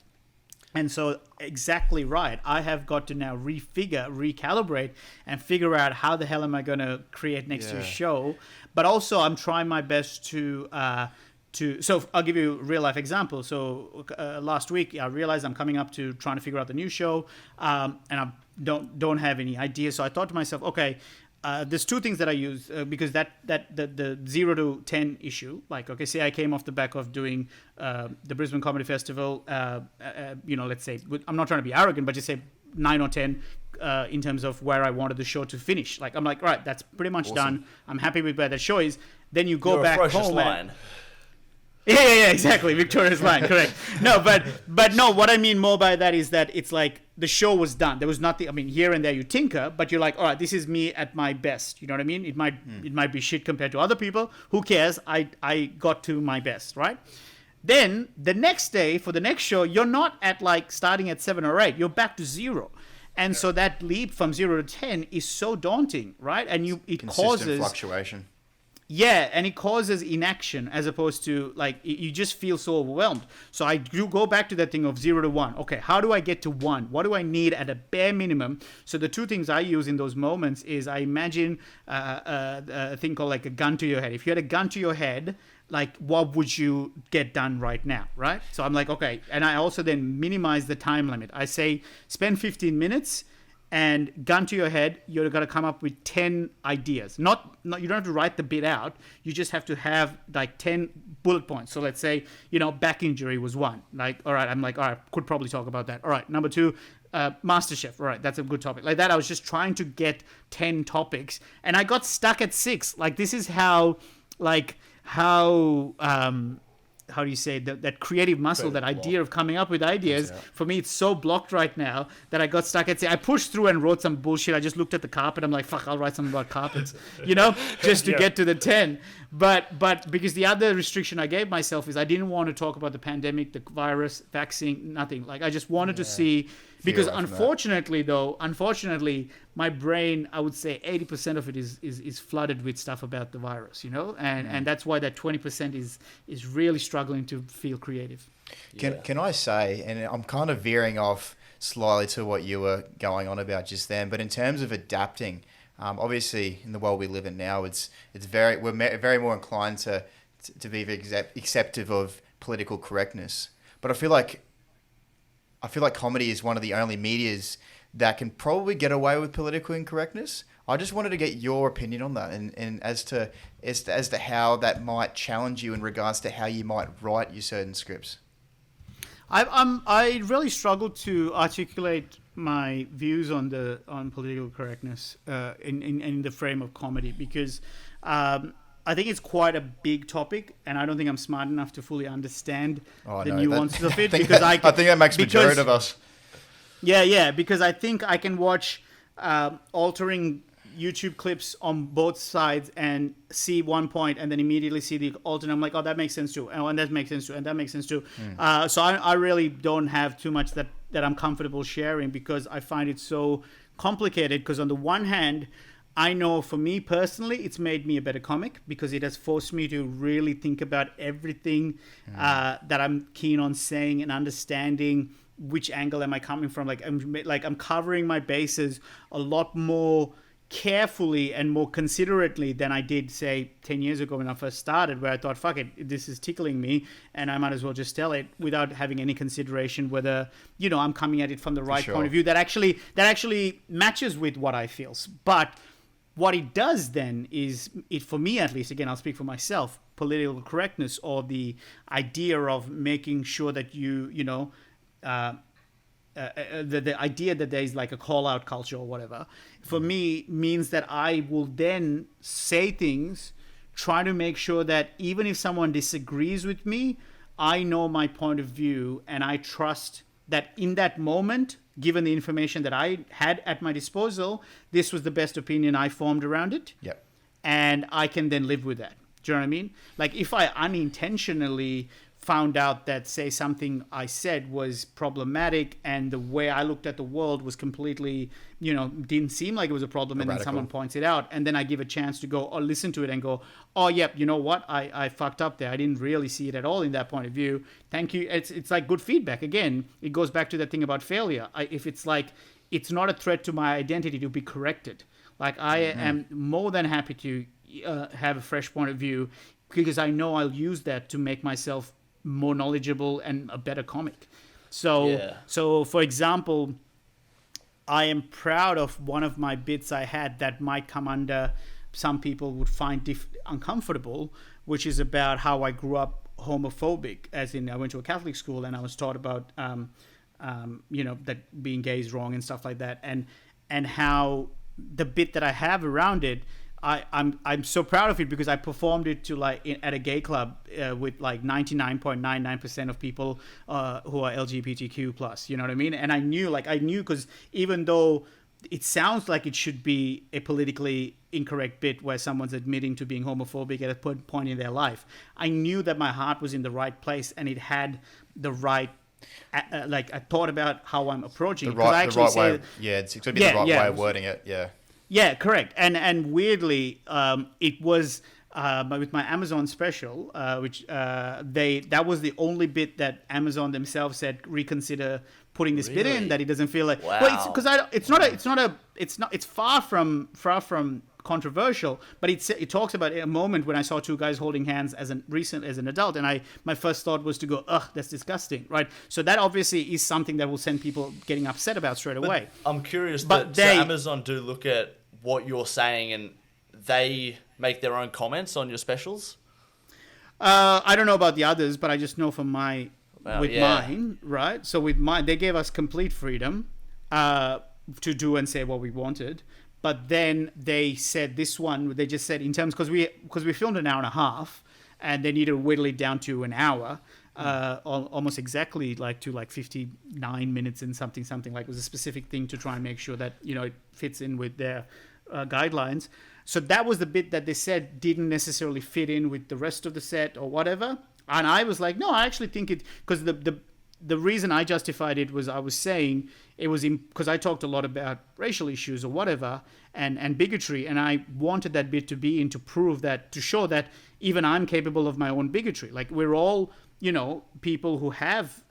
And so exactly right. I have got to now recalibrate and figure out how the hell am I going to create next year's show. But also I'm trying my best to so I'll give you a real life example. So last week I realized I'm coming up to trying to figure out the new show, and I don't have any ideas. So I thought to myself, okay, there's two things that I use because the 0 to 10 issue. Like, okay, say I came off the back of doing the Brisbane Comedy Festival. Let's say I'm not trying to be arrogant, but just say 9 or 10 in terms of where I wanted the show to finish. Like I'm like, right, that's pretty much done. I'm happy with where the show is. Then you go back home. Line. Yeah, exactly. Victoria's line, correct. No, but no, what I mean more by that is that it's like the show was done. There was nothing, I mean, here and there you tinker, but you're like, all right, this is me at my best. You know what I mean? It might be shit compared to other people. Who cares? I got to my best, right? Then the next day for the next show, you're not at like starting at 7 or 8. You're back to 0. And so that leap from 0 to 10 is so daunting, right? And it consistent causes fluctuation. Yeah, and it causes inaction as opposed to like you just feel so overwhelmed. So I do go back to that thing of 0 to 1. Okay, how do I get to 1? What do I need at a bare minimum? So the two things I use in those moments is I imagine a thing called like a gun to your head. If you had a gun to your head, like what would you get done right now, right? So I'm like, okay, and I also then minimize the time limit. I say spend 15 minutes. And gun to your head, you're going to come up with 10 ideas. Not you don't have to write the bit out. You just have to have like 10 bullet points. So let's say, back injury was one. Like, all right, I'm like, all right, could probably talk about that. All right, number 2, Masterchef. All right, that's a good topic. Like that, I was just trying to get 10 topics. And I got stuck at 6. Like this is how how do you say that creative muscle, that idea of coming up with ideas, for me it's so blocked right now that I got stuck at, I pushed through and wrote some bullshit. I just looked at the carpet, I'm like, fuck, I'll write something about carpets, just to get to the 10. But because the other restriction I gave myself is I didn't want to talk about the pandemic, the virus, vaccine, nothing. Like I just wanted to see, because unfortunately, my brain, I would say 80% of it is flooded with stuff about the virus, and that's why that 20% is really struggling to feel creative. Can I say, and I'm kind of veering off slightly to what you were going on about just then, but in terms of adapting, obviously in the world we live in now, we're very more inclined to be acceptive of political correctness, but I feel like I feel like comedy is one of the only medias that can probably get away with political incorrectness. I just wanted to get your opinion on that, and as to how that might challenge you in regards to how you might write your certain scripts. I really struggle to articulate my views on political correctness in the frame of comedy, because I think it's quite a big topic, and I don't think I'm smart enough to fully understand nuances of it. I think that makes majority of us. Yeah, because I think I can watch altering YouTube clips on both sides and see one point and then immediately see the alternate. I'm like, oh, that makes sense too. And that makes sense too. And that makes sense too. So I really don't have too much that I'm comfortable sharing, because I find it so complicated. Because on the one hand, I know for me personally, it's made me a better comic, because it has forced me to really think about everything that I'm keen on saying and understanding which angle am I coming from. I'm covering my bases a lot more carefully and more considerately than I did, say, 10 years ago when I first started, where I thought, fuck it, this is tickling me and I might as well just tell it, without having any consideration whether, I'm coming at it from the right point of view that actually matches with what I feel. But what it does then is, for me at least, again, I'll speak for myself, political correctness, or the idea of making sure that the idea that there is like a call out culture or whatever, for me means that I will then say things, try to make sure that even if someone disagrees with me, I know my point of view, and I trust that in that moment, given the information that I had at my disposal, this was the best opinion I formed around it. Yep. And I can then live with that. Do you know what I mean? Like, if I unintentionally found out that, say, something I said was problematic and the way I looked at the world was completely, didn't seem like it was a problem, and then someone points it out, and then I give a chance to go or listen to it and go, oh, yep, you know what? I fucked up there. I didn't really see it at all in that point of view. Thank you. It's like good feedback. Again, it goes back to that thing about failure. If it's like, it's not a threat to my identity to be corrected. Like, I am more than happy to have a fresh point of view, because I know I'll use that to make myself more knowledgeable and a better comic. So for example, I am proud of one of my bits I had that might come under, some people would find uncomfortable, which is about how I grew up homophobic, as in I went to a Catholic school and I was taught about that being gay is wrong and stuff like that, and how the bit that I have around it, I'm so proud of it, because I performed it to at a gay club with 99.99% of people who are LGBTQ plus. You know what I mean? And I knew because even though it sounds like it should be a politically incorrect bit where someone's admitting to being homophobic at a point in their life, I knew that my heart was in the right place and it had the right. I thought about how I'm approaching it. The right way. Yeah, it's going to be the right way of wording it. Yeah. Yeah, correct. And weirdly, it was with my Amazon special, which that was the only bit that Amazon themselves said reconsider putting this bit in, that it doesn't feel like. Wow. Well, it's far from controversial, but it talks about a moment when I saw two guys holding hands as an adult, and my first thought was to go, ugh, that's disgusting, right? So that obviously is something that will send people getting upset about straight away. I'm curious, so Amazon do look at what you're saying and they make their own comments on your specials? I don't know about the others, but I just know from mine, right? So with mine, they gave us complete freedom to do and say what we wanted. But then they said this one, they just said in terms, because we filmed an hour and a half, and they needed to whittle it down to an hour, almost exactly to 59 minutes and something. Like, it was a specific thing to try and make sure that it fits in with their guidelines. So that was the bit that they said didn't necessarily fit in with the rest of the set or whatever. And I was like, no, I actually think it, because the reason I justified it was I was saying it was because I talked a lot about racial issues or whatever and bigotry, and I wanted that bit to be in to prove that, to show that even I'm capable of my own bigotry. Like, we're all, people who have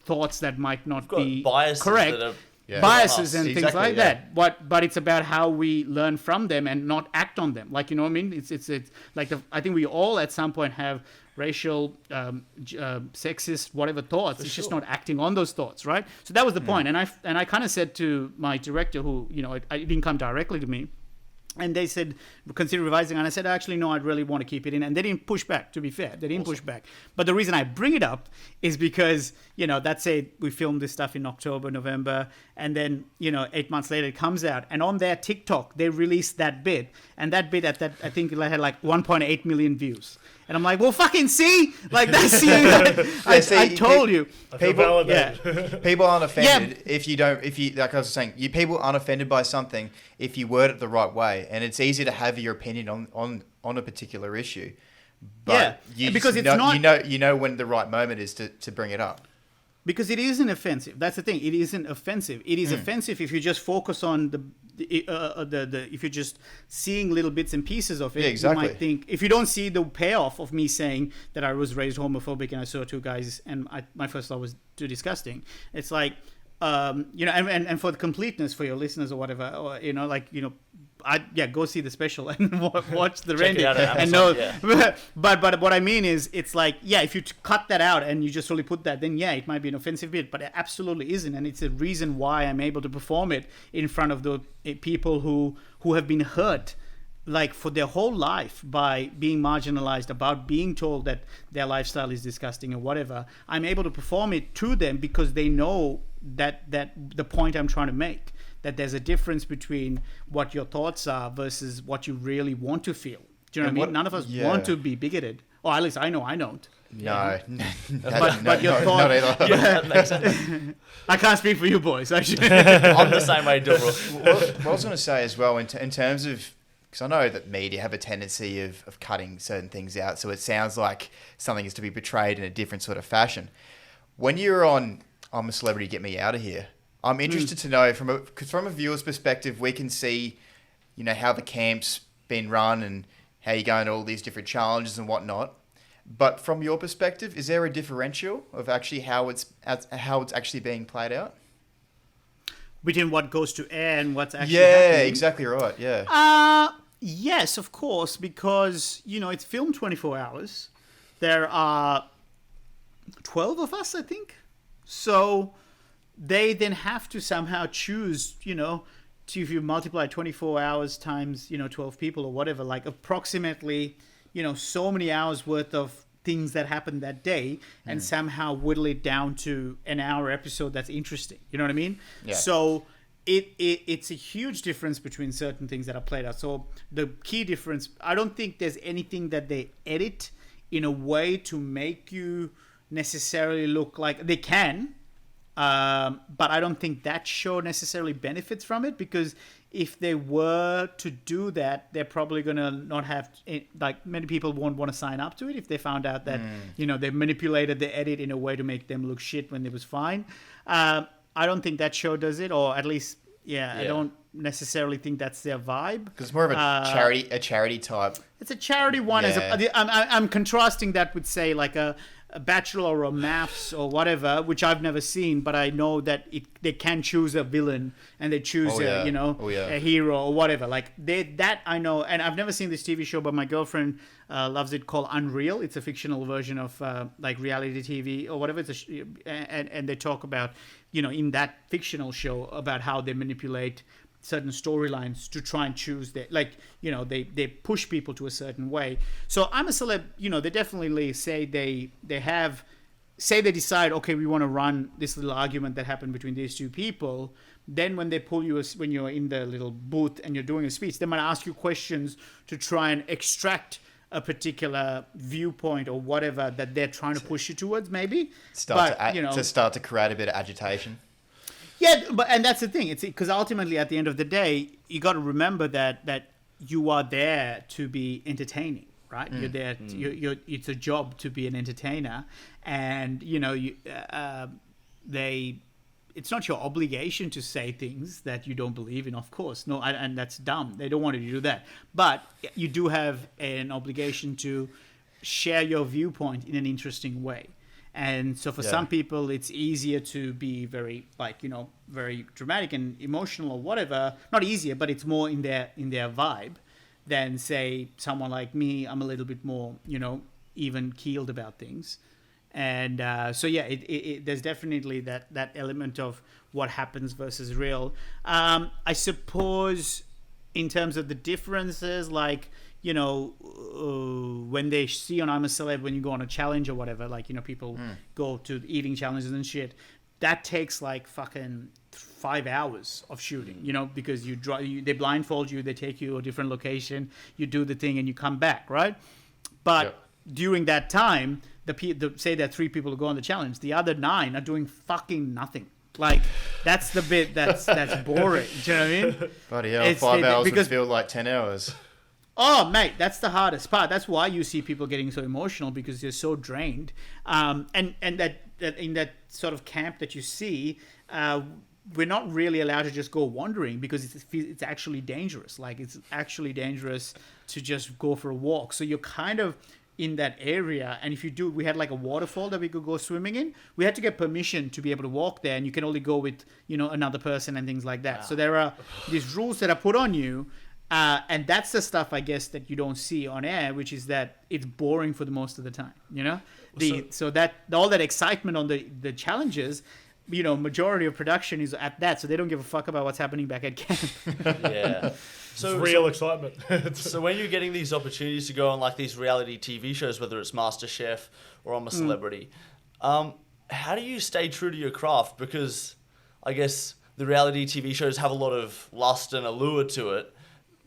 thoughts that might not be biases correct. That are biases and things Exactly, like yeah. that. But it's about how we learn from them and not act on them. Like, you know what I mean? It's like I think we all at some point have racial, sexist, whatever thoughts. It's just not acting on those thoughts, right? So that was the point. And I kind of said to my director, who, you know, it didn't come directly to me, and they said, consider revising. And I said, actually, no, I'd really want to keep it in. And they didn't push back, to be fair. They didn't push back. But the reason I bring it up is because, you know, that's it. We filmed this stuff in October, November. And then, you know, 8 months later, it comes out. And on their TikTok, they released that bit. And that bit, I think it had like 1.8 million views. And I'm like, well, fucking see? Like, that's you. I told you. People aren't offended if you, like I was saying, people aren't offended by something if you word it the right way. And it's easy to have your opinion on a particular issue. But because it's not, you know when the right moment is to bring it up. Because it isn't offensive. That's the thing. It isn't offensive. It is offensive if you just focus on the if you're just seeing little bits and pieces of it. Yeah, exactly. You might think, if you don't see the payoff of me saying that I was raised homophobic and I saw two guys and my first thought was too disgusting. It's like, you know, and for the completeness for your listeners or whatever, or, you know, like, you know, go see the special and watch the rendering. And know, but what I mean is, it's like, if you cut that out and you just really put that, then it might be an offensive bit, but it absolutely isn't, and it's a reason why I'm able to perform it in front of the people who have been hurt, like, for their whole life by being marginalized, about being told that their lifestyle is disgusting or whatever. I'm able to perform it to them because they know that the point I'm trying to make, that there's a difference between what your thoughts are versus what you really want to feel. Do you know what I mean? None of us want to be bigoted. Or at least I know I don't. No. But your thought... Not either. That makes sense. I can't speak for you boys, actually. I'm the same way, Dilruk. What I was going to say as well, in terms of... Because I know that media have a tendency of cutting certain things out, so it sounds like something is to be portrayed in a different sort of fashion. When you're on I'm a Celebrity, Get Me Out of Here, I'm interested to know, because from a viewer's perspective, we can see, you know, how the camp's been run and how you go into all these different challenges and whatnot. But from your perspective, is there a differential of actually how it's actually being played out? Between what goes to air and what's actually happening? Exactly right. Yeah. Yes, of course, because, you know, it's filmed 24 hours. There are 12 of us, I think. So they then have to somehow choose, you know, if you multiply 24 hours times, you know, 12 people or whatever, like approximately, you know, so many hours worth of things that happened that day, and somehow whittle it down to an hour episode that's interesting. You know what I mean? Yeah. So it's a huge difference between certain things that are played out. So the key difference, I don't think there's anything that they edit in a way to make you necessarily look like they can, but I don't think that show necessarily benefits from it, because if they were to do that, they're probably gonna not have, like, many people won't want to sign up to it if they found out that you know, they manipulated the edit in a way to make them look shit when it was fine. I don't think that show does it, or at least I don't necessarily think that's their vibe, because it's more of a charity type. It's a charity one. I'm contrasting that with, say, like a Bachelor or Maths or whatever, which I've never seen, but I know that they can choose a villain and they choose a hero or whatever. Like that I know, and I've never seen this TV show, but my girlfriend loves it, called Unreal. It's a fictional version of like reality TV or whatever. It's and they talk about, you know, in that fictional show about how they manipulate certain storylines to try and choose their, like, you know, they push people to a certain way. So I'm a Celeb, you know, they definitely say they decide, okay, we want to run this little argument that happened between these two people. Then when they pull you, when you're in the little booth and you're doing a speech, they might ask you questions to try and extract a particular viewpoint or whatever that they're trying to push you towards, maybe. To start to create a bit of agitation. Yeah, and that's the thing. It's because ultimately, at the end of the day, you got to remember that you are there to be entertaining, right? You're there. It's a job to be an entertainer, and you know, it's not your obligation to say things that you don't believe in. Of course, no, and that's dumb. They don't want you to do that, but you do have an obligation to share your viewpoint in an interesting way. And so for some people, it's easier to be very, like, very dramatic and emotional or whatever. Not easier, but it's more in their vibe than, say, someone like me. I'm a little bit more, even keeled about things. And so, yeah, there's definitely that element of what happens versus real. I suppose in terms of the differences, like, when they see on I'm a Celeb, when you go on a challenge or whatever, like, people go to eating challenges and shit, that takes like fucking 5 hours of shooting, because they blindfold you, they take you to a different location, you do the thing and you come back, right? But during that time, say there are 3 people who go on the challenge, the other 9 are doing fucking nothing. Like, that's the bit that's boring. Do you know what I mean? Bloody hell, 5 hours would feel like 10 hours. Oh, mate, that's the hardest part. That's why you see people getting so emotional, because they're so drained. And that in that sort of camp that you see, we're not really allowed to just go wandering, because it's actually dangerous. Like, it's actually dangerous to just go for a walk. So you're kind of in that area, and if you do, we had like a waterfall that we could go swimming in. We had to get permission to be able to walk there, and you can only go with another person and things like that. Wow. So there are these rules that are put on you. And that's the stuff, I guess, that you don't see on air, which is that it's boring for the most of the time, So that all that excitement on the challenges, majority of production is at that, so they don't give a fuck about what's happening back at camp. Yeah. So it's real excitement. So when you're getting these opportunities to go on like these reality TV shows, whether it's Masterchef or I'm a Celebrity, how do you stay true to your craft? Because I guess the reality TV shows have a lot of lust and allure to it.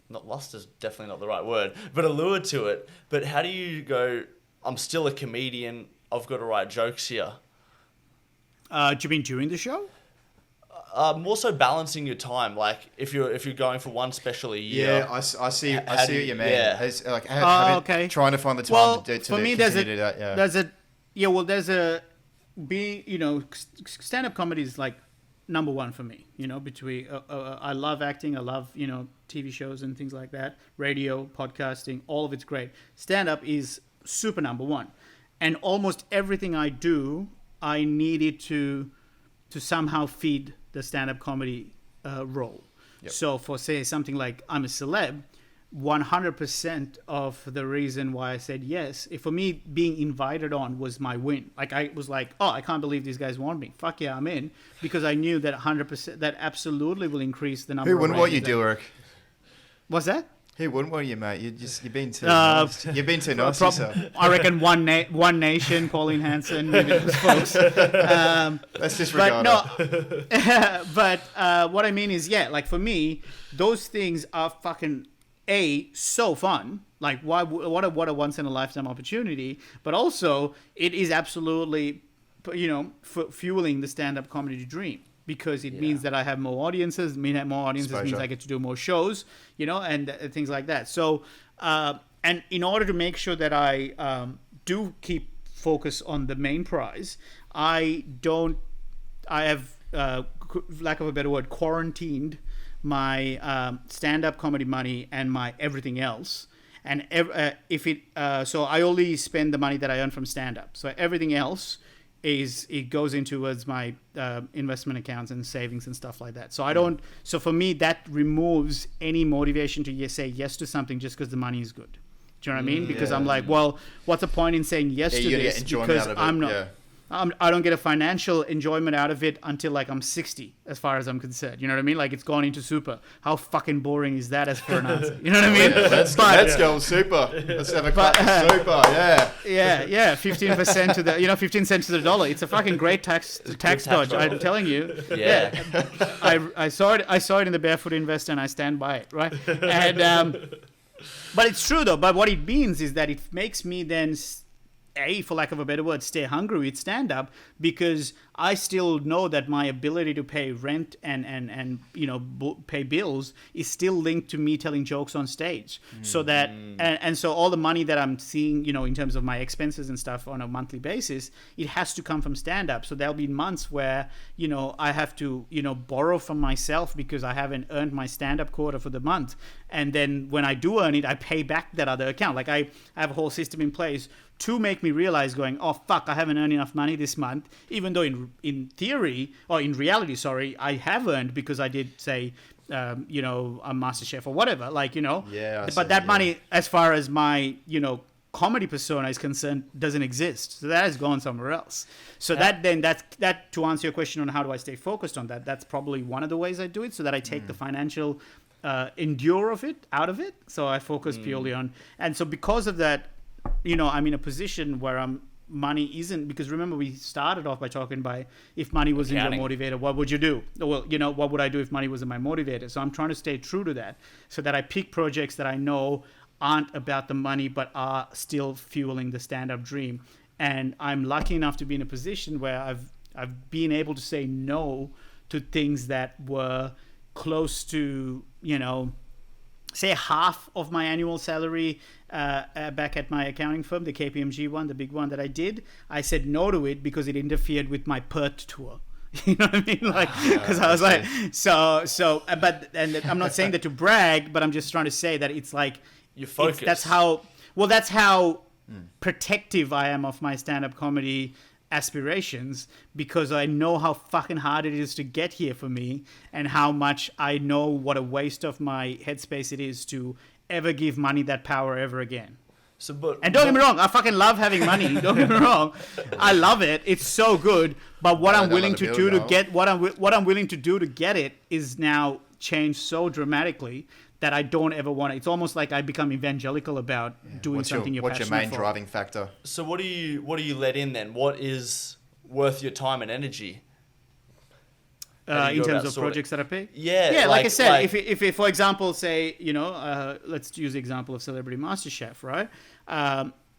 Not lust is definitely not the right word, but allure to it. But how do you go, I'm still a comedian, I've got to write jokes here? Do you mean during the show? More so balancing your time. Like if you're going for one special a year. Yeah, I see what you mean. Yeah. Okay. Trying to find the time to for me, continue to do that. Yeah. Stand-up comedy is like number one for me. Between I love acting, I love TV shows and things like that, radio, podcasting, all of it's great. Stand-up is super number one, and almost everything I do, I needed to somehow feed the stand-up comedy role. Yep. So for, say, something like I'm a Celeb, 100% of the reason why I said yes, for me, being invited on was my win. Like, I was like, oh, I can't believe these guys want me. Fuck yeah, I'm in. Because I knew that 100%, that absolutely will increase the number of... Who wouldn't want you, Dilruk? What's that? Who wouldn't want you, mate? You've been too nice. You've been too nice yourself. I reckon One Nation, Pauline Hanson, maybe those folks. Let's disregard But what I mean is, yeah, like for me, those things are fucking so fun. Like, what a once in a lifetime opportunity. But also, it is absolutely, fueling the stand-up comedy dream. Because it means that I have more audiences. Means I get to do more shows, and things like that. So, and in order to make sure that I do keep focus on the main prize, I have, lack of a better word, quarantined my stand-up comedy money and my everything else. And so I only spend the money that I earn from stand-up. So everything else it goes into as my investment accounts and savings and stuff like that. So I don't. So for me, that removes any motivation to say yes to something just because the money is good. Do you know what I mean? Because I'm like, well, what's the point in saying yes to this? Because I'm not. Yeah. I don't get a financial enjoyment out of it until like I'm 60, as far as I'm concerned. You know what I mean? Like, it's gone into super. How fucking boring is that as for an answer? You know what I mean? Let's go super. Let's have a cut super. Yeah. Yeah. 15% to the 15 cents to the dollar. It's a fucking great tax dodge. I'm telling you. Yeah. I saw it in the Barefoot Investor, and I stand by it. Right. And but it's true though. But what it means is that it makes me then, for lack of a better word, stay hungry with stand-up, because I still know that my ability to pay rent and pay bills is still linked to me telling jokes on stage. So that and so all the money that I'm seeing, in terms of my expenses and stuff on a monthly basis, it has to come from stand-up. So there'll be months where I have to borrow from myself because I haven't earned my stand-up quota for the month, and then when I do earn it, I pay back that other account. Like I have a whole system in place to make me realize going, oh fuck, I haven't earned enough money this month, even though in theory, or in reality, sorry, I have earned because I did say a Masterchef or whatever, but that money, as far as my comedy persona is concerned, doesn't exist. So that has gone somewhere else. So that to answer your question on how do I stay focused on that, that's probably one of the ways I do it, so that I take the financial endure of it out of it. So I focus purely on, and so because of that, I'm in a position where money isn't, because remember we started off by talking by, if money wasn't your motivator, what would you do? Well, what would I do if money wasn't my motivator? So I'm trying to stay true to that, so that I pick projects that I know aren't about the money but are still fueling the stand-up dream. And I'm lucky enough to be in a position where I've been able to say no to things that were close to say half of my annual salary back at my accounting firm, the KPMG one, the big one that I did. I said no to it because it interfered with my Perth tour. You know what I mean? Because I was but I'm not saying that to brag, but I'm just trying to say that it's like, your focus. That's how protective I am of my stand-up comedy aspirations, because I know how fucking hard it is to get here for me, and how much I know what a waste of my headspace it is to ever give money that power ever again. And don't get me wrong, I fucking love having money. Don't get me wrong, I love it. It's so good. But what I'm willing to do to get what I'm willing to do to get it is now changed so dramatically that I don't ever want it. It's almost like I become evangelical about doing something you're passionate for. What's your main driving factor? So what do you let in then? What is worth your time and energy? In terms of projects that I pick? Yeah. Like I said, if for example, say, let's use the example of Celebrity Masterchef, right?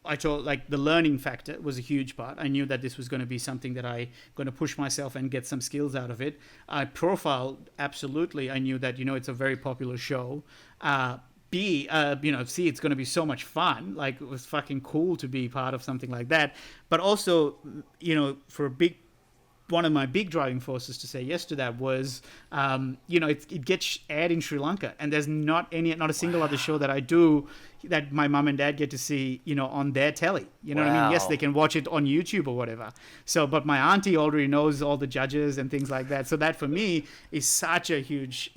I told, the learning factor was a huge part. I knew that this was going to be something that I going to push myself and get some skills out of it. Profile, absolutely. I knew that, it's a very popular show. C, it's going to be so much fun. Like, it was fucking cool to be part of something like that. But also, for one of my big driving forces to say yes to that was, it gets aired in Sri Lanka, and there's not a single other show that I do that my mum and dad get to see, on their telly. You know what I mean? Yes, they can watch it on YouTube or whatever. So, but my auntie already knows all the judges and things like that. So that for me is such a huge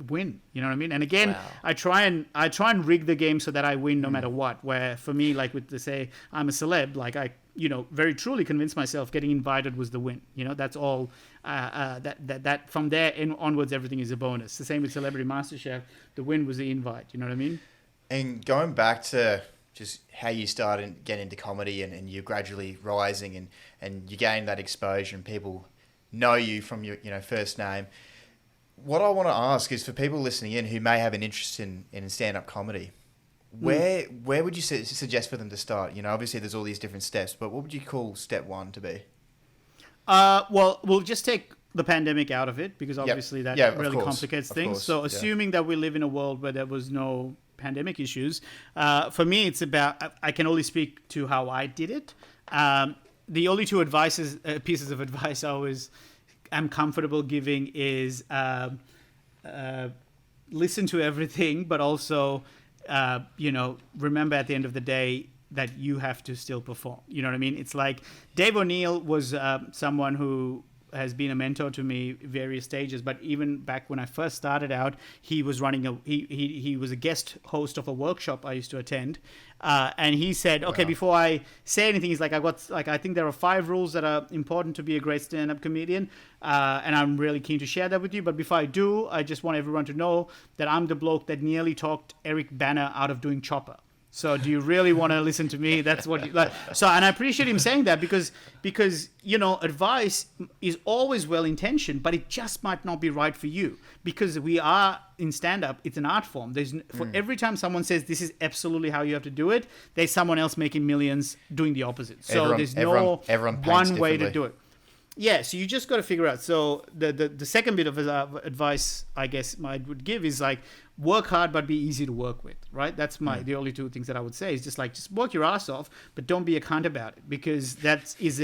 win. You know what I mean? And again, I try and rig the game so that I win no matter what. Where for me, like with the say, I'm a celeb, like I very truly convinced myself getting invited was the win. That's all. That from there onwards, everything is a bonus. The same with Celebrity Masterchef. The win was the invite. You know what I mean? And going back to just how you started getting into comedy and you're gradually rising and you gain that exposure and people know you from your first name. What I want to ask is for people listening in who may have an interest in stand-up comedy, where would you suggest for them to start? Obviously there's all these different steps, but what would you call step one to be? Well, we'll just take the pandemic out of it, because obviously that really complicates things. So assuming that we live in a world where there was no pandemic issues, for me it's about, I can only speak to how I did it. The only two pieces of advice I always am comfortable giving is listen to everything, but also remember at the end of the day that you have to still perform. You know what I mean? It's like Dave O'Neill was someone who has been a mentor to me various stages, but even back when I first started out, he was running he was a guest host of a workshop I used to attend, and he said, okay, before I say anything, he's like, I think there are 5 rules that are important to be a great stand-up comedian, and I'm really keen to share that with you, but before I do, I just want everyone to know that I'm the bloke that nearly talked Eric Bana out of doing Chopper. So do you really want to listen to me? That's what like. So, and I appreciate him saying that because advice is always well intentioned, but it just might not be right for you, because we are in stand up. It's an art form. For every time someone says this is absolutely how you have to do it, there's someone else making millions doing the opposite. So there's no one way to do it. Yeah, so you just got to figure out. So the second bit of advice I guess I would give is like work hard but be easy to work with, right? That's the only two things that I would say is just work your ass off, but don't be a cunt about it, because that is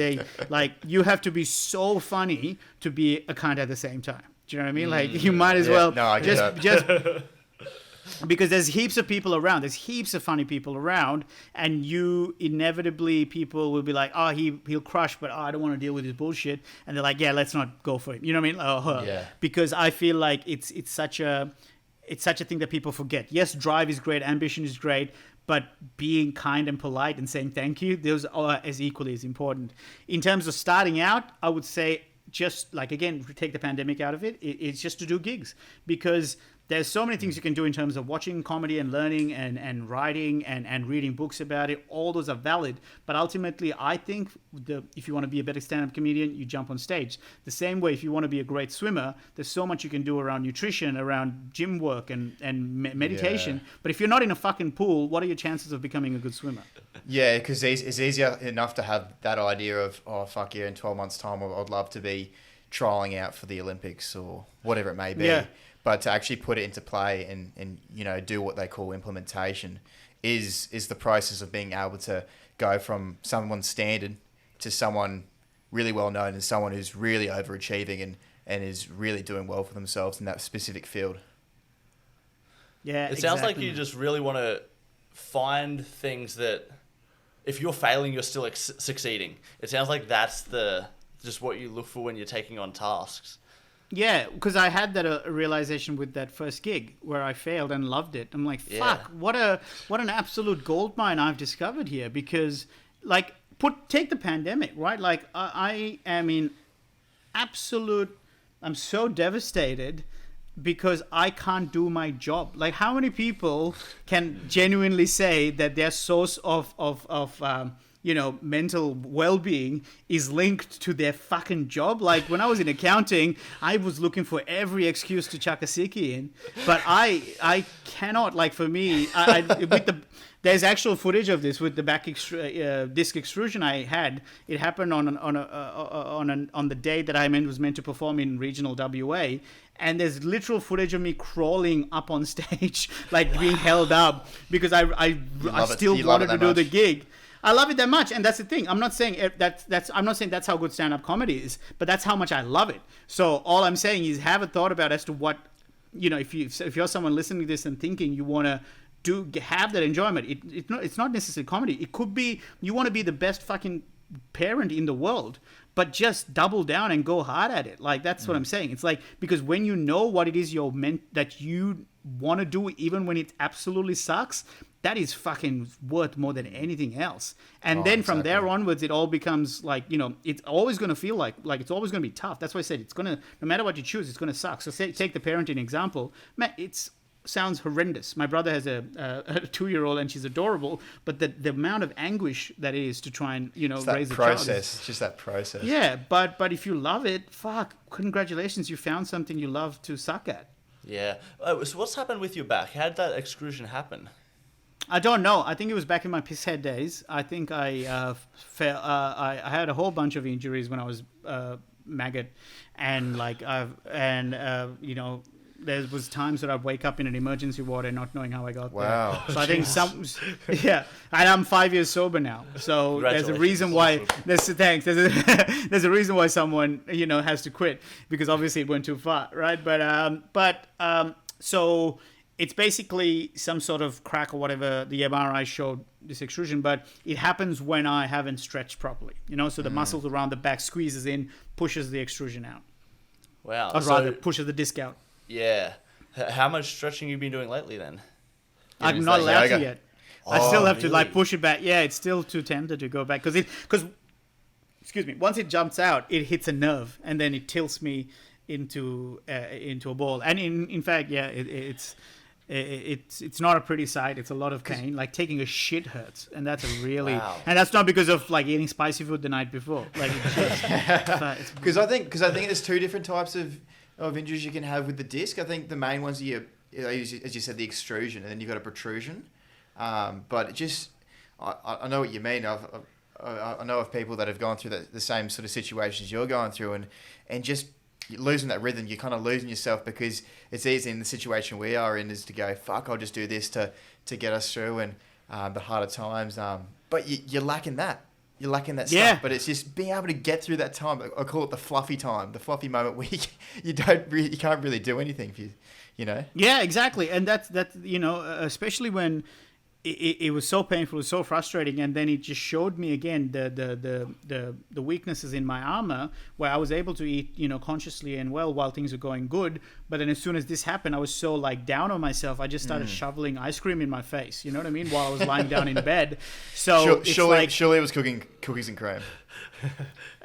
like you have to be so funny to be a cunt at the same time. Do you know what I mean? Like you might as well just because there's heaps of people around. There's heaps of funny people around, and you inevitably people will be like, oh, he'll crush, but I don't want to deal with his bullshit. And they're like, yeah, let's not go for him. You know what I mean? Yeah. Because I feel like it's such a thing that people forget. Yes, drive is great, ambition is great, but being kind and polite and saying thank you, those are as equally as important. In terms of starting out, I would say just like, again, take the pandemic out of it, it's just to do gigs, because there's so many things you can do in terms of watching comedy and learning and writing and reading books about it. All those are valid. But ultimately, I think if you want to be a better stand-up comedian, you jump on stage. The same way, if you want to be a great swimmer, there's so much you can do around nutrition, around gym work and meditation. Yeah. But if you're not in a fucking pool, what are your chances of becoming a good swimmer? Yeah, because it's easier enough to have that idea of, oh, fuck yeah, in 12 months' time, I'd love to be trialling out for the Olympics or whatever it may be. Yeah. But to actually put it into play and do what they call implementation is the process of being able to go from someone's standard to someone really well known and someone who's really overachieving and is really doing well for themselves in that specific field. Yeah, it sounds like you just really want to find things that if you're failing, you're still succeeding. It sounds like that's just what you look for when you're taking on tasks. Yeah, because I had that realization with that first gig where I failed and loved it. I'm like, fuck, what an absolute goldmine I've discovered here. Because, like, take the pandemic, right? Like, I am in absolute, I'm so devastated because I can't do my job. Like, how many people can genuinely say that their source of mental well-being is linked to their fucking job? Like when I was in accounting, I was looking for every excuse to chuck a sickie in, but I cannot. Like for me, there's actual footage of this with the back disc extrusion I had. It happened on the day that I was meant to perform in regional WA. And there's literal footage of me crawling up on stage, like being held up because I still wanted to do the gig. I love it that much, and that's the thing. I'm not saying that's how good stand-up comedy is, but that's how much I love it. So all I'm saying is have a thought about as to what, if you're someone listening to this and thinking you want to have that enjoyment. It's not necessarily comedy. It could be you want to be the best fucking parent in the world, but just double down and go hard at it. Like that's what I'm saying. It's like, because when you know what it is that you want to do, even when it absolutely sucks, that is fucking worth more than anything else. And then from there onwards, it all becomes like, it's always going to feel like it's always going to be tough. That's why I said it's going to, no matter what you choose, it's going to suck. So take the parenting example. Man, sounds horrendous. My brother has a 2-year-old and she's adorable, but the amount of anguish that is to try and, raise a child. It's just that process. Yeah, but if you love it, fuck, congratulations, you found something you love to suck at. Yeah. Oh, so what's happened with your back? How did that extrusion happen? I don't know. I think it was back in my pisshead days. I think I had a whole bunch of injuries when I was maggot, and there was times that I'd wake up in an emergency ward and not knowing how I got there. So I think and I'm 5 years sober now. So there's a reason why. There's a reason why someone has to quit, because obviously it went too far, right? But so. It's basically some sort of crack or whatever. The MRI showed this extrusion, but it happens when I haven't stretched properly. So the muscles around the back squeezes in, pushes the extrusion out. Wow. Or rather, pushes the disc out. Yeah. How much stretching have you been doing lately then? I'm not allowed to yet. I still have to push it back. Yeah, it's still too tempted to go back because once it jumps out, it hits a nerve and then it tilts me into a ball. And in fact, yeah, it's not a pretty sight. It's a lot of pain. Like taking a shit hurts, and that's and that's not because of like eating spicy food the night before. Like because I think there's two different types of injuries you can have with the disc. I think the main ones are as you said, the extrusion, and then you've got a protrusion. But I know what you mean. I know of people that have gone through the same sort of situations you're going through, and just losing that rhythm. You're kind of losing yourself, because it's easy in the situation we are in is to go, fuck, I'll just do this to get us through and the harder times. But you're lacking that. You're lacking that stuff. But it's just being able to get through that time. I call it the fluffy time, the fluffy moment where you can't really do anything for you know. Yeah, exactly. And that's especially when it was so painful, it was so frustrating, and then it just showed me again the weaknesses in my armor, where I was able to eat, consciously and well while things were going good. But then as soon as this happened, I was so down on myself, I just started shoveling ice cream in my face. You know what I mean? While I was lying down in bed. So surely it was cooking cookies and cream.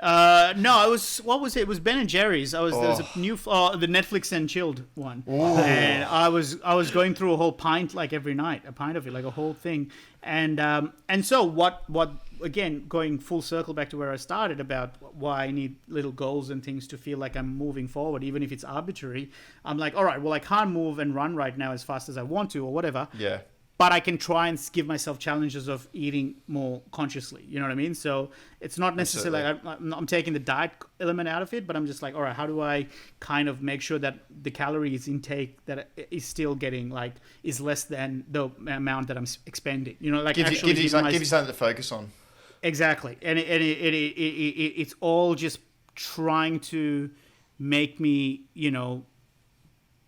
No, it was, what was it? It was Ben and Jerry's. There was a new the Netflix and chilled one. Ooh. And I was going through a whole pint every night, a pint of it, a whole thing. And so what again, going full circle back to where I started about why I need little goals and things to feel like I'm moving forward, even if it's arbitrary. I'm like, all right, well, I can't move and run right now as fast as I want to or whatever. Yeah. But I can try and give myself challenges of eating more consciously. You know what I mean? So it's not necessarily I'm taking the diet element out of it, but I'm just all right, how do I kind of make sure that the calories intake that is still getting is less than the amount that I'm expending? Gives you something to focus on. Exactly, and it's all just trying to make me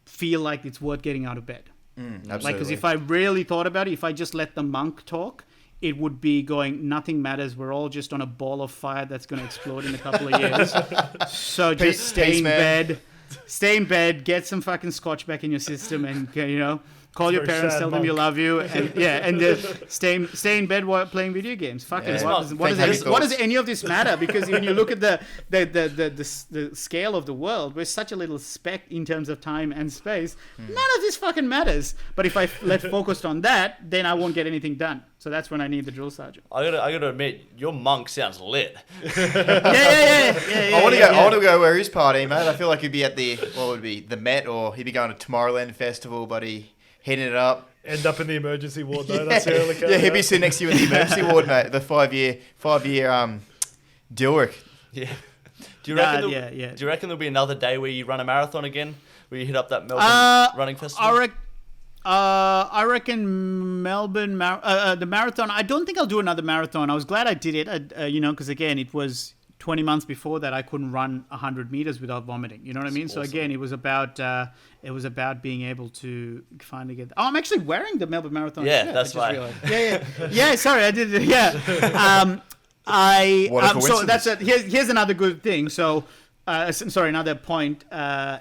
feel like it's worth getting out of bed. Absolutely. Because if I really thought about it, if I just let the monk talk, it would be going, nothing matters. We're all just on a ball of fire that's going to explode in a couple of years. So just stay in bed, get some fucking scotch back in your system, and call your parents, tell them you love you, and stay in bed while playing video games. Fucking what does any of this matter? Because when you look at the scale of the world, we're such a little speck in terms of time and space. None of this fucking matters. But if I focused on that, then I won't get anything done. So that's when I need the drill sergeant. I gotta admit, your monk sounds lit. Yeah. I want to go where his party, mate. I feel like he'd be at the Met, or he'd be going to Tomorrowland Festival, buddy. Hitting it up. End up in the emergency ward, though. That's he'd be sitting next to you in the emergency ward, mate. The 5-year Dilruk. Yeah. Do you reckon there'll be another day where you run a marathon again? Where you hit up that Melbourne running festival? I reckon Melbourne the marathon. I don't think I'll do another marathon. I was glad I did it. Because again, it was 20 months before that I couldn't run 100 meters without vomiting. You know what I mean? Awesome. So again, it was about being able to finally get. I'm actually wearing the Melbourne Marathon. Yeah, that's right. Yeah. Sorry, I did it. Yeah. So that's it. Here's another good thing. So, another point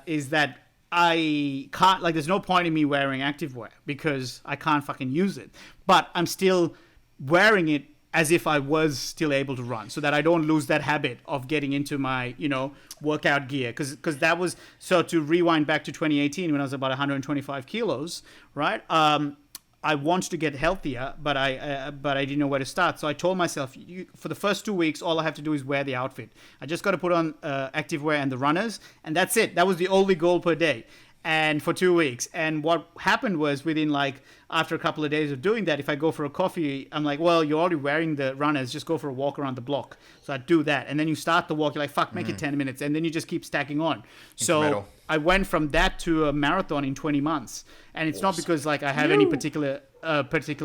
is that I can't, there's no point in me wearing activewear because I can't fucking use it. But I'm still wearing it as if I was still able to run, so that I don't lose that habit of getting into my, workout gear. Because that was, so to rewind back to 2018 when I was about 125 kilos, right? I wanted to get healthier, but I didn't know where to start. So I told myself, for the first 2 weeks, all I have to do is wear the outfit. I just got to put on activewear and the runners, and that's it. That was the only goal per day. And for 2 weeks. And what happened was within after a couple of days of doing that, if I go for a coffee, I'm like, well, you're already wearing the runners, just go for a walk around the block. So I do that. And then you start the walk, you're like, fuck, make it 10 minutes. And then you just keep stacking on. So I went from that to a marathon in 20 months. And it's not because I have any particular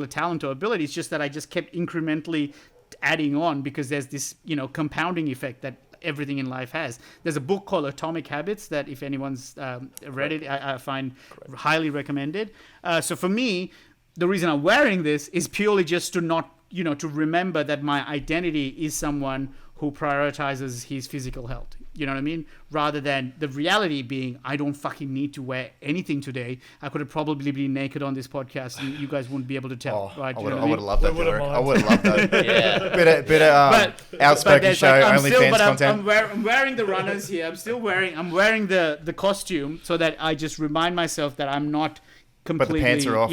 talent or ability. It's just that I just kept incrementally adding on because there's this, compounding effect that everything in life has. There's a book called Atomic Habits that if anyone's read it, I find highly recommended. So for me, the reason I'm wearing this is purely just to not, to remember that my identity is someone who prioritizes his physical health. You know what I mean? Rather than the reality being, I don't fucking need to wear anything today. I could have probably been naked on this podcast and you guys wouldn't be able to tell. Right? I would have loved that. I would have loved that. Yeah. Bit of Outspoken show, OnlyFans content. I'm wearing the runners here. I'm wearing the costume so that I just remind myself that I'm not completely, but the pants are off.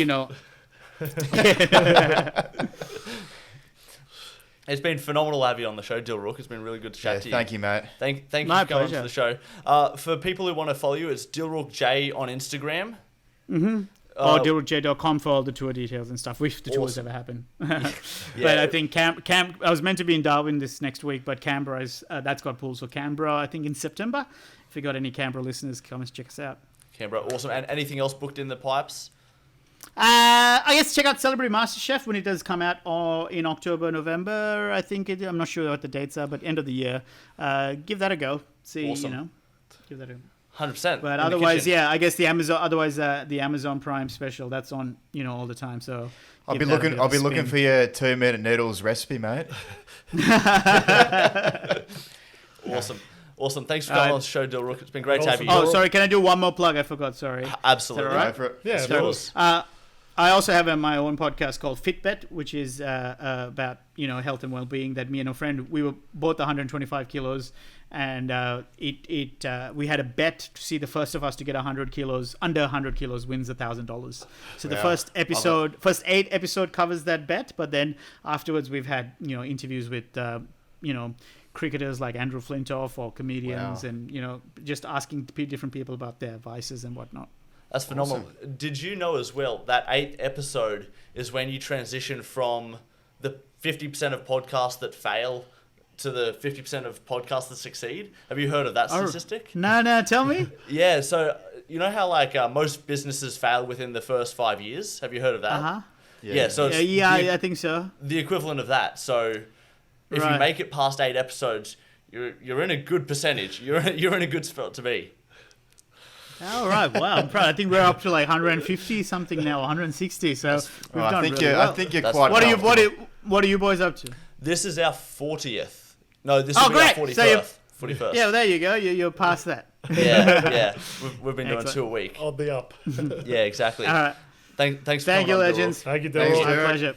It's been phenomenal to have you on the show, Dilruk. It's been really good to chat to you. Thank you, mate. Thank you for coming to the show. For people who want to follow you, it's Dilruk J on Instagram. Mm-hmm. or dilrukj.com for all the tour details and stuff, if the tours ever happen. But I think I was meant to be in Darwin this next week, but Canberra that's got pools for Canberra, I think, in September. If you got any Canberra listeners, come and check us out. Canberra, awesome. And anything else booked in the pipes? I guess check out Celebrity Masterchef when it does come out in October, November. I think I'm not sure what the dates are, but end of the year. Give that a go. See, awesome. Give that a go. 100%. But otherwise, I guess the Amazon Prime special, that's on, all the time. So I'll be looking for your 2-minute noodles recipe, mate. Awesome. Thanks for coming on the show, Dilruk. It's been great to have you. Oh, sorry. Can I do one more plug? I forgot. Sorry. Absolutely. Is that all right? Go for it. Yeah, of So, course. I also have my own podcast called Fitbet, which is about health and well-being. That me and a friend, we were both 125 kilos, and we had a bet to see the first of us to get 100 kilos under 100 kilos wins $1,000. So the first 8 episode covers that bet, but then afterwards we've had interviews with cricketers like Andrew Flintoff or comedians, and just asking different people about their vices and whatnot. That's phenomenal. Awesome. Did you know as well that 8th episode is when you transition from the 50% of podcasts that fail to the 50% of podcasts that succeed? Have you heard of that statistic? No, tell me. Yeah, so you know how most businesses fail within the first 5 years? Have you heard of that? Uh-huh. Yeah, so it's I think so. The equivalent of that. So if you make it past 8 episodes, you're in a good percentage. You're in a good spot to be. All right, wow, I'm proud. I think we're up to like 150 something now, 160. So we've done really well. I think you're quite. What are you boys up to? This is our 40th. No, this will be our 41st. So 41st. Yeah, well, there you go. You're past that. Yeah. We've been doing 2 a week. I'll be up. Yeah, exactly. All right. Thanks. Thank you, legends. Thank you, Thanks, Dilruk. My pleasure.